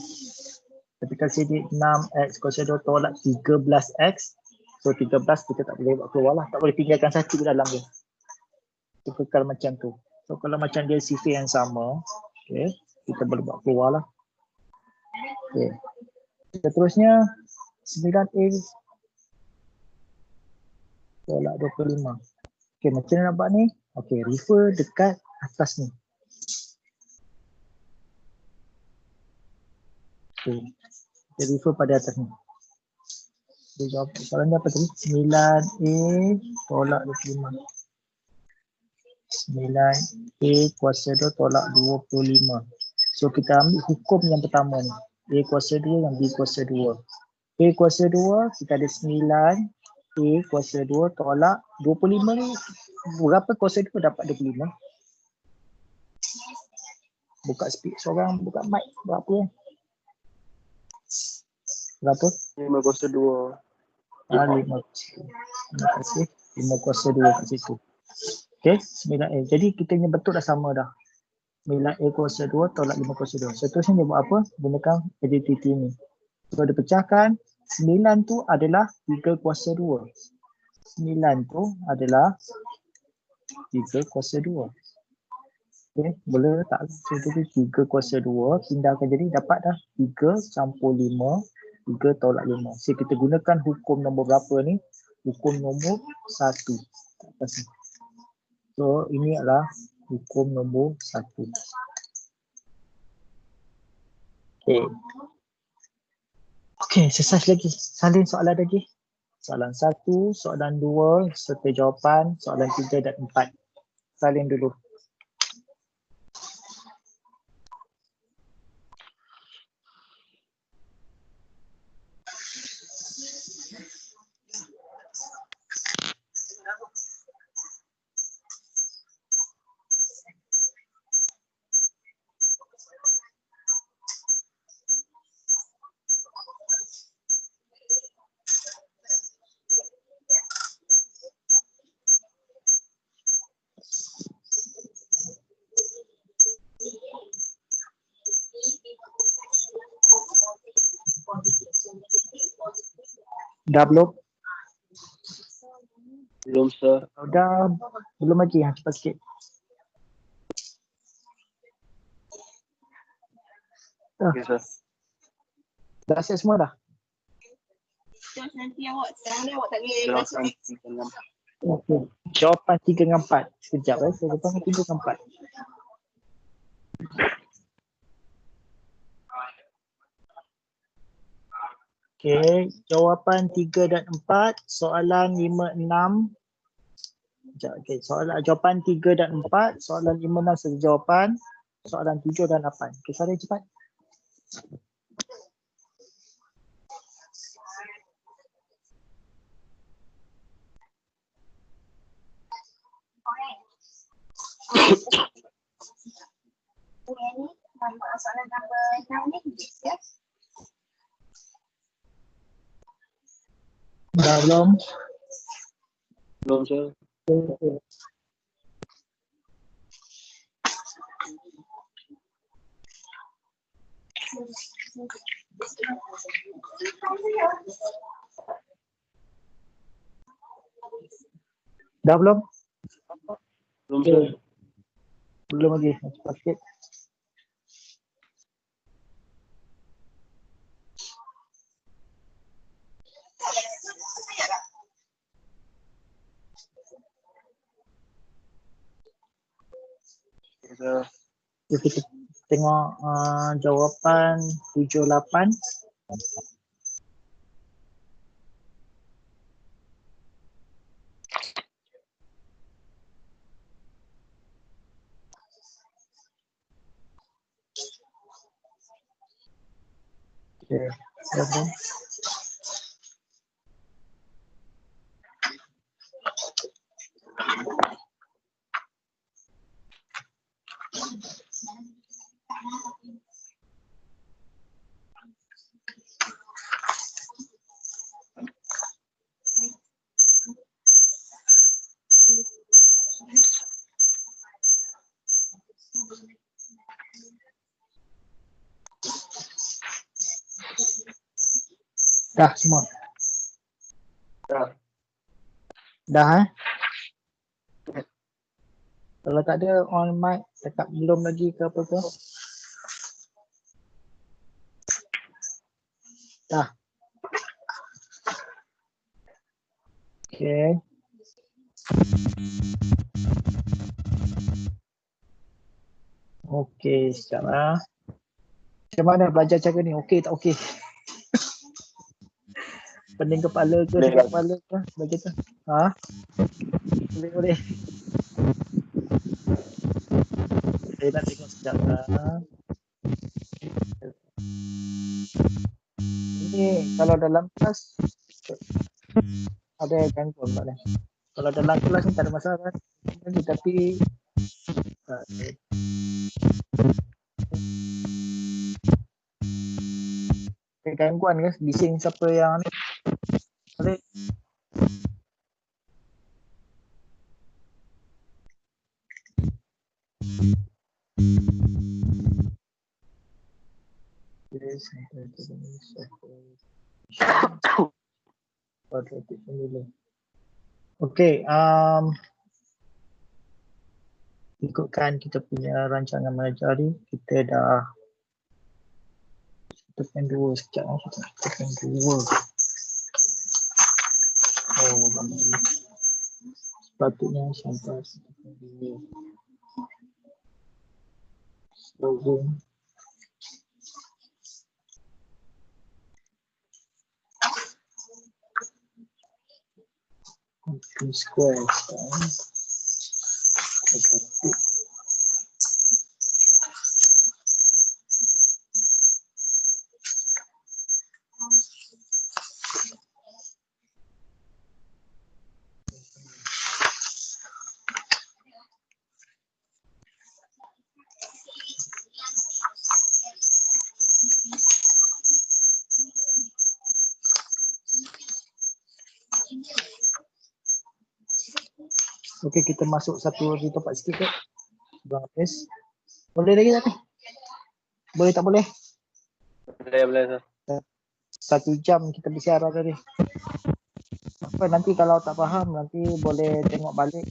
ketika sini 6x kuasa 2 tolak 13x. So 13 kita tak boleh buat keluar lah. Tak boleh tinggalkan satu di dalam dia. Itu kekal macam tu. So kalau macam dia sifir yang sama. Okay. Kita boleh buat keluar lah. Okay. Seterusnya 9a tolak 25. Okay, macam mana nak buat ni? Okay, refer dekat atas ni. Okay. Kita refer pada atas ni. Dia jawab soalan ni apa tadi? 9a tolak 25. 9a kuasa 2 tolak 25. So kita ambil hukum yang pertama ni. A kuasa 2 dan B kuasa 2. A kuasa 2 kita ada 9. A kuasa 2 tolak 25 ni. Berapa kuasa 2 dapat 25? Buka speak seorang, buka mic. Berapa ya? Berapa? 5 kuasa 2. 5. Terima kasih. 5 kuasa 2 kat situ. Okay, 9A. Jadi kita punya bentuk dah sama dah. 9A kuasa 2 tolak 5 kuasa 2. Seterusnya dia buat apa? Gunakan identity ni. So dia pecahkan. 9 tu adalah 3 kuasa 2. 9 tu adalah 3 kuasa 2. Okay, boleh tak? So, 3 kuasa 2 pindahkan jadi dapat dah 3 campur 5. 3 tolak 5. So kita gunakan hukum nombor berapa ni? Hukum nombor 1. So ini adalah hukum nombor 1. Okay. Okay, exercise lagi. Salin soalan lagi. Soalan 1, soalan 2, serta jawapan, soalan 3 dan 4. Salin dulu. Dah belum? Belum sir. Dah belum lagi. Cepat sikit. Okay sir. Dah siap semua dah? Nanti awak sekarang awak tak boleh Jawapan masuk. 3 dengan 4. Okay. Jawapan 3 dengan 4. Sekejap saya jawapan 3 dengan 4. Okay, jawapan 3 dan 4, soalan 5, 6. Okay, jawapan 3 dan 4, soalan 5, 6 satu jawapan, soalan 7 dan 8. Okay, Salin cepat. Soalan nombor 6 ni, ya? Dah belum? Belum sir. Okay. Dah belum? Belum sir. Belum lagi. Cepat sikit. Okay sir. Kita tengok jawapan 7, 8. Okay. Dah semua. Dah. Dah Kalau tak ada on mic, cakap belum lagi ke apa ke? Dah. Okay. Okay, sekejap lah. Macam mana belajar cara ni? Okey tak okey? Pening kepala ke, Boleh sakit lah. kepala ke? Belajar tu. Ha? Boleh. Saya nak tengok sekejap lah. Ini kalau dalam kelas ada gangguan tak ni? Kalau dalam kelas ni tak ada masalah kan? Tapi ada gangguan ke? Bising siapa yang ni? Boleh? Okey, ikutkan kita punya rancangan mengajar ni, kita dah 1.2 sekejap lah, 1.2. Oh, bagus. Sepatutnya sampai 1.2. Zoom. Copy square sekarang. Copy. Okey, kita masuk satu lagi tempat sikit ke? Sebelum habis. Boleh lagi tak ni? Boleh tak boleh? Boleh, sir. 1 jam kita bersiaran tadi. Apa nanti kalau tak faham nanti boleh tengok balik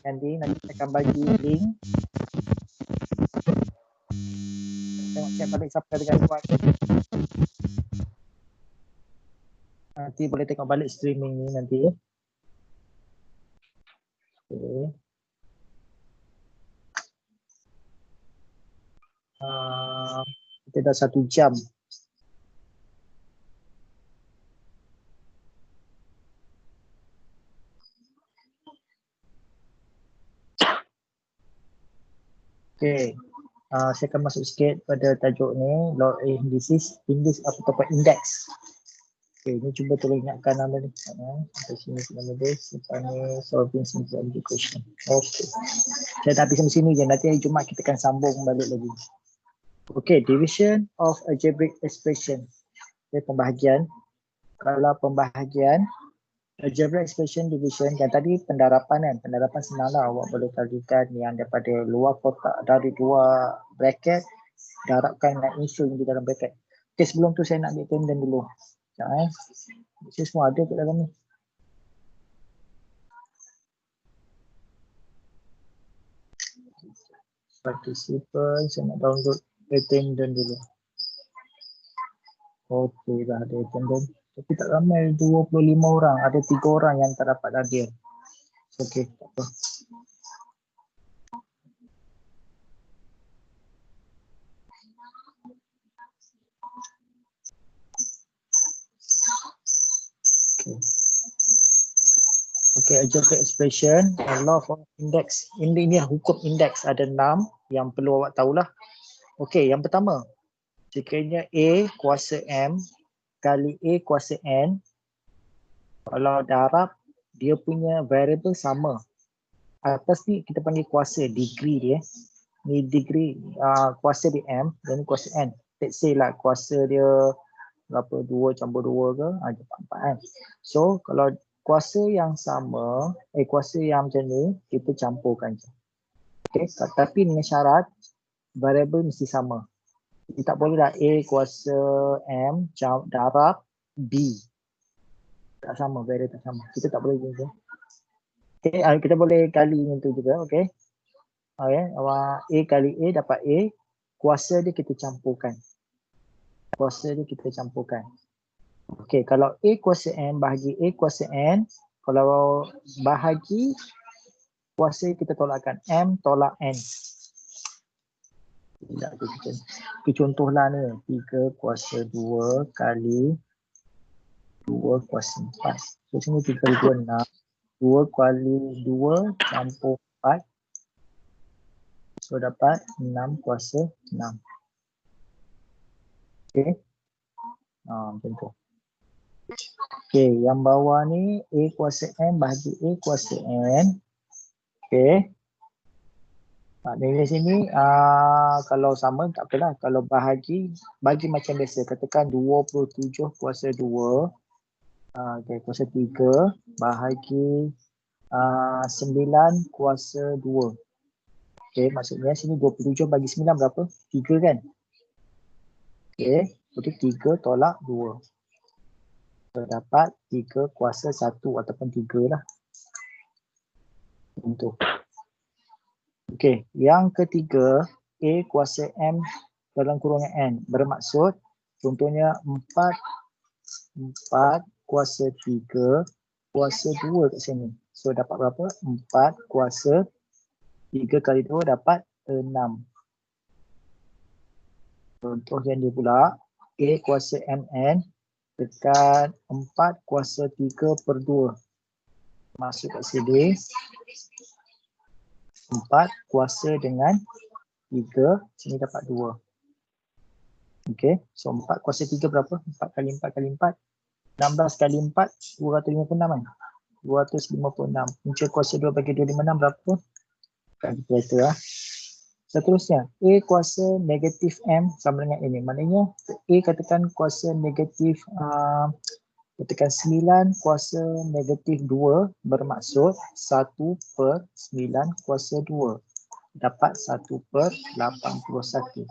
nanti saya akan bagi link. Tengok check balik siapa ada gangguan. Nanti boleh tengok balik streaming ni nanti. Okay. Kita dah 1 jam. Okay. Saya akan masuk sikit pada tajuk ni, law indices, ataupun index. Okay, ni cuba tolong ingatkan nama ni. Sampai sini nama dia, lepas ni solving simple equation. Okay. Saya dah habis sampai sini je, nanti hari Jumaat kita akan sambung balik lagi. Okay, division of algebraic expression. Okay, pembahagian. Kalau pembahagian, algebraic expression division, dan tadi pendarapan kan, pendarapan senanglah, awak boleh kalikan yang daripada luar kotak, dari luar bracket, darabkan dengan insert di dalam bracket. Okay, sebelum tu saya nak ambil tenden dulu. Sekejap saya semua ada kat dalam ni. Participant, saya nak download attendant dulu. Okey, dah ada attendant. Tapi tak ramai, 25 orang. Ada 3 orang yang tak dapat hadir. Okey, tak apa. Okay, algebraic expression, law of index. Ini hukum index, ada 6 yang perlu awak tahulah. Okay, yang pertama, sekiranya A kuasa M kali A kuasa N, kalau darab dia punya variable sama. Atas ni kita panggil kuasa, degree dia. ni degree, kuasa dia M dan ni kuasa N. Let's say lah kuasa dia berapa, 2 campur 2 ke, dapat 4 kan. So kalau kuasa yang sama, kuasa yang macam ni, kita campurkan je. Okay, tapi dengan syarat variable mesti sama. Kita tak boleh lah A kuasa M darab B. Tak sama, variable tak sama. Kita tak boleh gitu. Okay, kita boleh kali dengan tu juga, okay. Okay, A kali A dapat A, kuasa dia kita campurkan. Kuasa dia kita campurkan. Okay, kalau A kuasa N bahagi A kuasa N, kalau bahagi kuasa kita tolakkan, M tolak N. Tidak, itu contohlah ni, 3 kuasa 2 kali 2 kuasa 4. So sini 3 kali 2, 6. 2 kali 2 campur 4. So dapat 6 kuasa 6. Okay. Macam tu. Okay, yang bawah ni A kuasa N bahagi A kuasa N. Okay. Dari sini kalau sama tak apalah. Kalau bagi macam biasa. Katakan 27 kuasa 2. Okay, kuasa 3 bahagi 9 kuasa 2. Okay, maksudnya sini 27 bagi 9 berapa? 3 kan? Okay, jadi 3 tolak 2. Dapat 3 kuasa 1 ataupun 3 lah. Untuk. Okey, yang ketiga A kuasa M dalam kurungan N. Bermaksud contohnya 4 kuasa 3 kuasa 2 kat sini. So dapat berapa? 4 kuasa 3 kali 2 dapat 6. Contoh yang dia pula A kuasa MN tekan 4 kuasa 3 per 2. Masuk kat sini 4 kuasa dengan 3, sini dapat 2. Okey, so 4 kuasa 3 berapa? 4 kali 4 kali 4. 16 kali 4, 256 kan? 256. Punca kuasa 2 bagi 256 berapa? Kalkulator lah. Seterusnya, A kuasa negatif M sama dengan ini. Maknanya A katakan kuasa negatif katakan 9 kuasa negatif 2 bermaksud 1 per 9 kuasa 2. Dapat 1 per 81.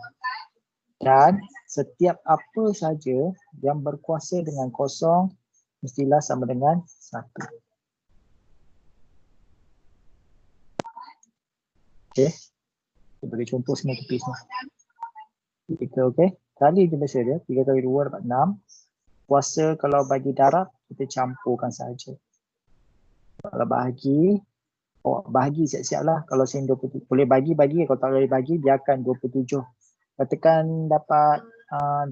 Dan setiap apa saja yang berkuasa dengan kosong mestilah sama dengan 1. Okey. Kita bagi contoh semua tepi semua. Kita okey. Kali je biasa dia. 3 kali 2 dapat 6. Kuasa kalau bagi darab, kita campurkan saja. Kalau bahagi siap-siap lah. Kalau sini 27, boleh bagi. Kalau tak boleh bagi, biarkan 27. Katakan dapat 2.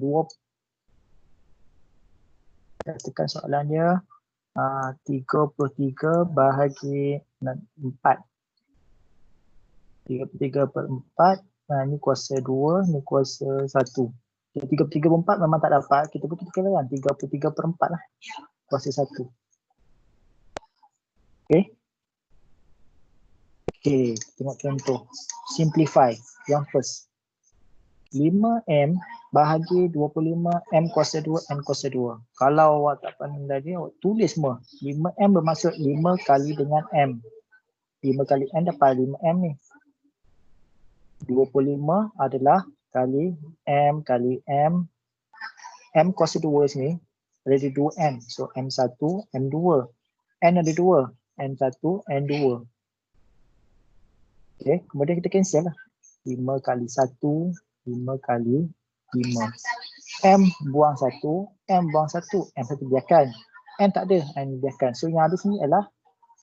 Katakan soalan dia 33 bahagi 4. 33 per 4. Ni kuasa 2, ni kuasa 1. 33 per 4 memang tak dapat. Kita pun kita kan 33 per 4 lah. Kuasa 1. Okay. Okay, tengok contoh. Simplify. Yang first. 5M bahagi 25M kuasa 2, N kuasa 2. Kalau awak tak pandai tadi, awak tulis semua. 5M bermaksud 5 kali dengan M. 5 kali N dapat 5M ni. 25 adalah kali M kali M. M kuasa 2 sini ada 2N. So M1, M2. N ada 2. N1, N2. Okay, kemudian kita cancel lah. 5 kali 1, 5 kali 5. M buang 1, M buang 1. M1 biarkan. N tak ada, N biarkan. So yang ada sini adalah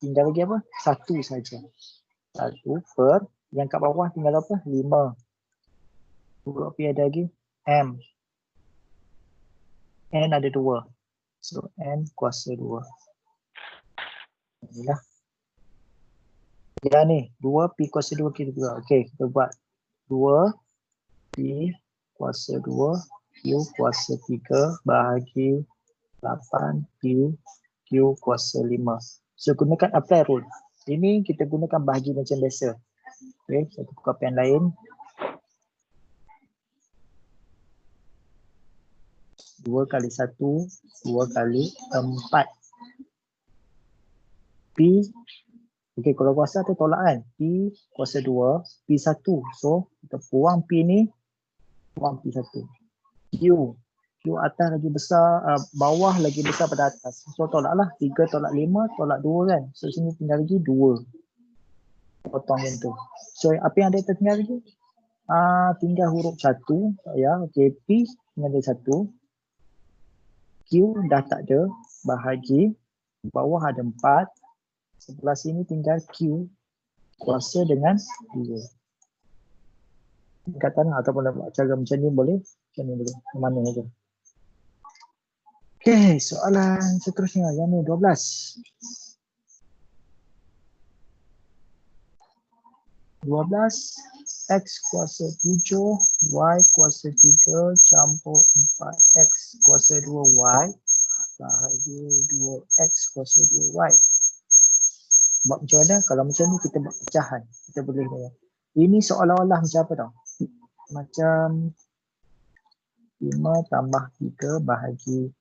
tinggal lagi apa? 1 saja. 1 per, yang kat bawah tinggal apa? 5. Huruf P ada lagi M. N ada 2. So N kuasa 2. Inilah. Ya ni, 2 P kuasa 2 kita juga. Okey, kita buat 2 P kuasa 2 Q kuasa 3 bahagi 8 P Q kuasa 5. So gunakan apply rule. Ini kita gunakan bahagi macam biasa. Okey, satu kopian lain. 2 kali 1, 2 kali 4. P, okey, kalau kuasa tu tolak kan. P kuasa 2, P1. So, kita buang P ni, buang P1. Q atas lagi besar, bawah lagi besar pada atas. So, tolaklah. 3 tolak 5, tolak 2 kan. So, sini tinggal lagi 2. Potong yang tu. So, apa yang ada tinggal lagi? Tinggal huruf 1. Ya, okey. P tinggal ada 1. Q dah tak ada. Bahagi. Bawah ada 4. Sebelah sini tinggal Q kuasa dengan 2. Tingkatan ataupun nak buat cara macam ni boleh. Macam ni boleh. Mana saja. Okey, soalan seterusnya yang ni 12. 12 X kuasa 7 Y kuasa 3 campur 4X kuasa 2Y bahagi 2X kuasa 2Y. Buat macam mana? Kalau macam ni kita buat pecahan. Kita boleh buat. Ini seolah-olah macam apa tau? Macam 5 tambah 3 bahagi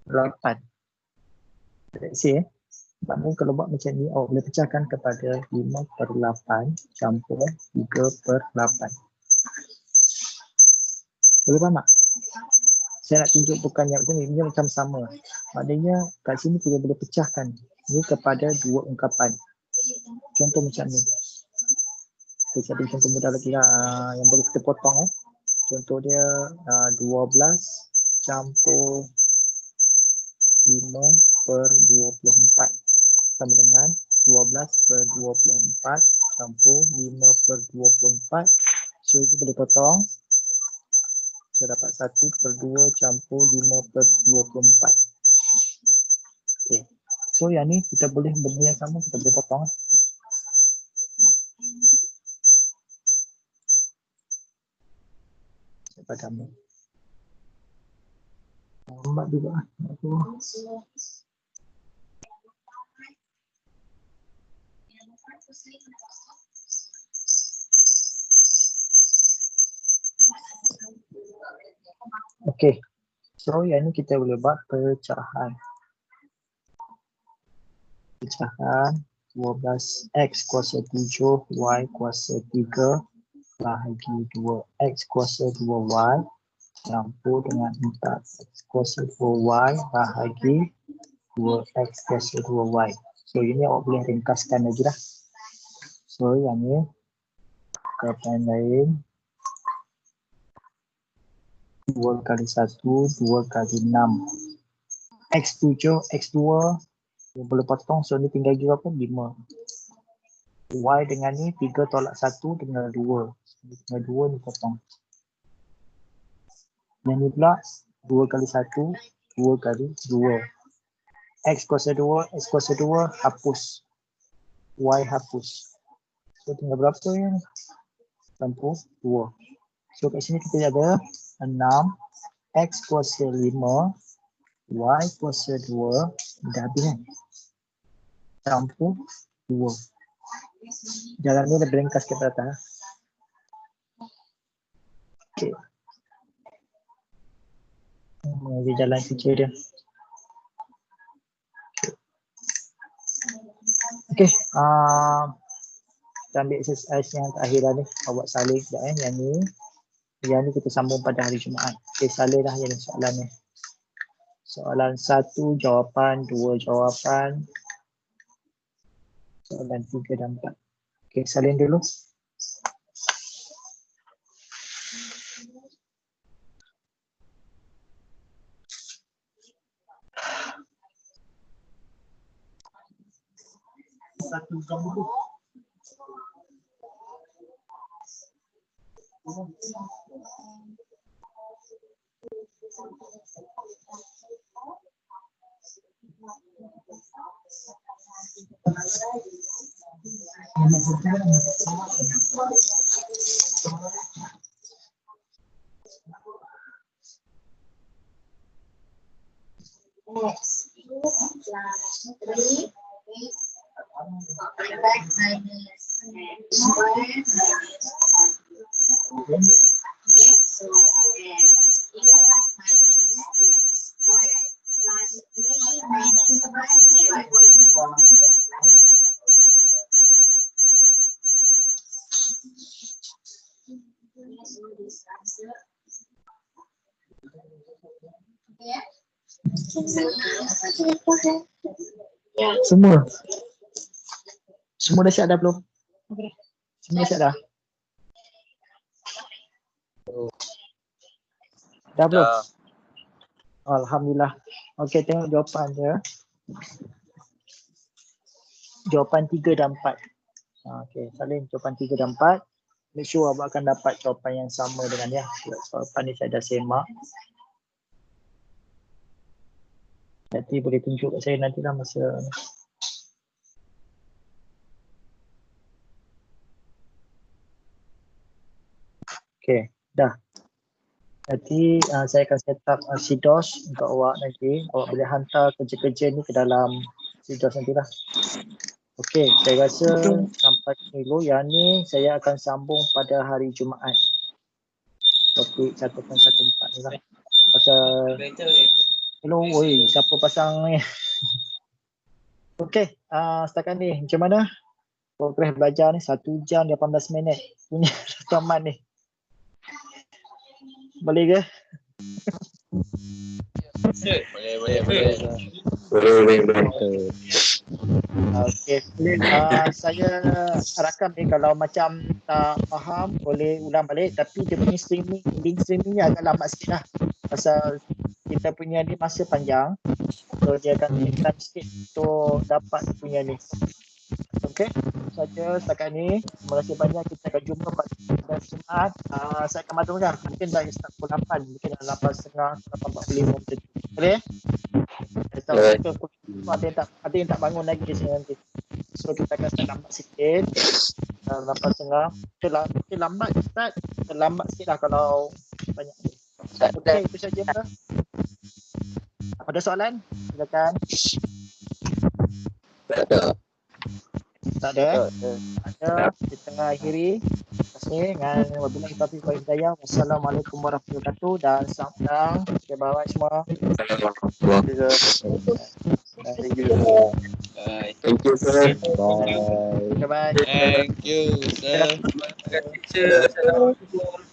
8. Let's say maknanya kalau buat macam ni, awak boleh pecahkan kepada 5/8 campur 3/8. Boleh faham tak? Saya nak tunjuk bukan yang macam ni, ini macam sama. Maknanya kat sini kita boleh pecahkan ni kepada 2 ungkapan. Contoh macam ni. Kita cari contoh mudah lagi lah, yang boleh kita potong. Contoh dia 12 campur 5/24 sama dengan 12/24 campur 5/24. So itu boleh potong. So dapat 1/2 campur 5/24. Okay. So yang ni kita boleh benda yang sama, kita boleh potong. Saya padam. Lambat juga. Okey. So yang ni kita boleh buat pecahan. Pecahan 12X kuasa 7 Y kuasa 3 bahagi 2X kuasa 2Y campur dengan 4X kuasa 2Y bahagi 2X kuasa 2Y. So ini awak boleh ringkaskan lagi dah. So yang ni ungkapan lain 2 kali 1, 2 kali 6. X7, X2 yang boleh potong. So ni tinggal lagi apa? 5. Y dengan ni 3 tolak 1 dengan 2. Tinggal 2 ni potong. Yang ni pula 2 kali 1, 2 kali 2. X kuasa 2, X kuasa 2 hapus. Y hapus. So tinggal berapa yang campur 2. So kat sini kita ada 6 X kuasa 5 Y kuasa 2 dah habis kan? Campur 2. Jalan ni dah beringkas ke atas. Okey. Ini jalan kecil dia. Okey. Kita ambil exercise yang terakhir dah ni. Awak salin sekejap Yang ni kita sambung pada hari Jumaat. Okey, salin dah yang soalan ni. Soalan 1 jawapan, 2 jawapan. Soalan 3 dan 4. Okey, salin dulu. Satu jam dulu. X plus 3 minus X square minus 1. Okay, so X equals this answer. Okay. Semua. Semua dah siap dah belum? Semua dah siap dah? Dah belum? Alhamdulillah. Okey, tengok jawapan dia. Jawapan 3 dan 4. Okey, salin jawapan 3 dan 4. Make sure awak akan dapat jawapan yang sama dengan dia. Jawapan ni saya dah semak. Nanti boleh tunjuk kat saya nantilah masa ni. Okey, dah. Nanti saya akan set up CDOS untuk awak nanti. Awak boleh hantar kerja-kerja ni ke dalam CDOS nantilah. Okey, saya rasa sampai dulu. Yang ni saya akan sambung pada hari Jumaat. Topik 1.14 ni lah. Pasal hello, oi, siapa pasang ni? Okey, setakat ni macam mana? Progres belajar ni 1 jam 18 minit punya rakaman ni. Boleh ke? Boleh. Okey, saya rakam ni kalau macam tak faham boleh ulang balik, tapi dia punya link streaming ni agak lambat sikit lah. Pasal kita punya ni masa panjang, so dia akan take time sikit untuk dapat punya ni. Okey, saja setakat ni. Terima kasih banyak. Kita akan jumpa pada Jumaat. Saya akan matangkan. Mungkin dah start pukul 8. Mungkin dalam 8.30, 8.45 macam tu. Boleh? Saya tahu ada yang tak bangun lagi di sini nanti. So kita akan start lambat sikit. 8.30. Mungkin lambat start. Lambat sikit lah kalau banyak. Okey, itu saja. Ada soalan? Silakan. Tak ada. Kita akhiri. Terima kasih dengan wabillahi taufiq wal hidayah. Wassalamualaikum warahmatullahi wabarakatuh dan selamat datang. Okay, bye semua. Thank you, sir. Bye. Bye. Thank you, sir. Terima kasih, teacher. Assalamualaikum.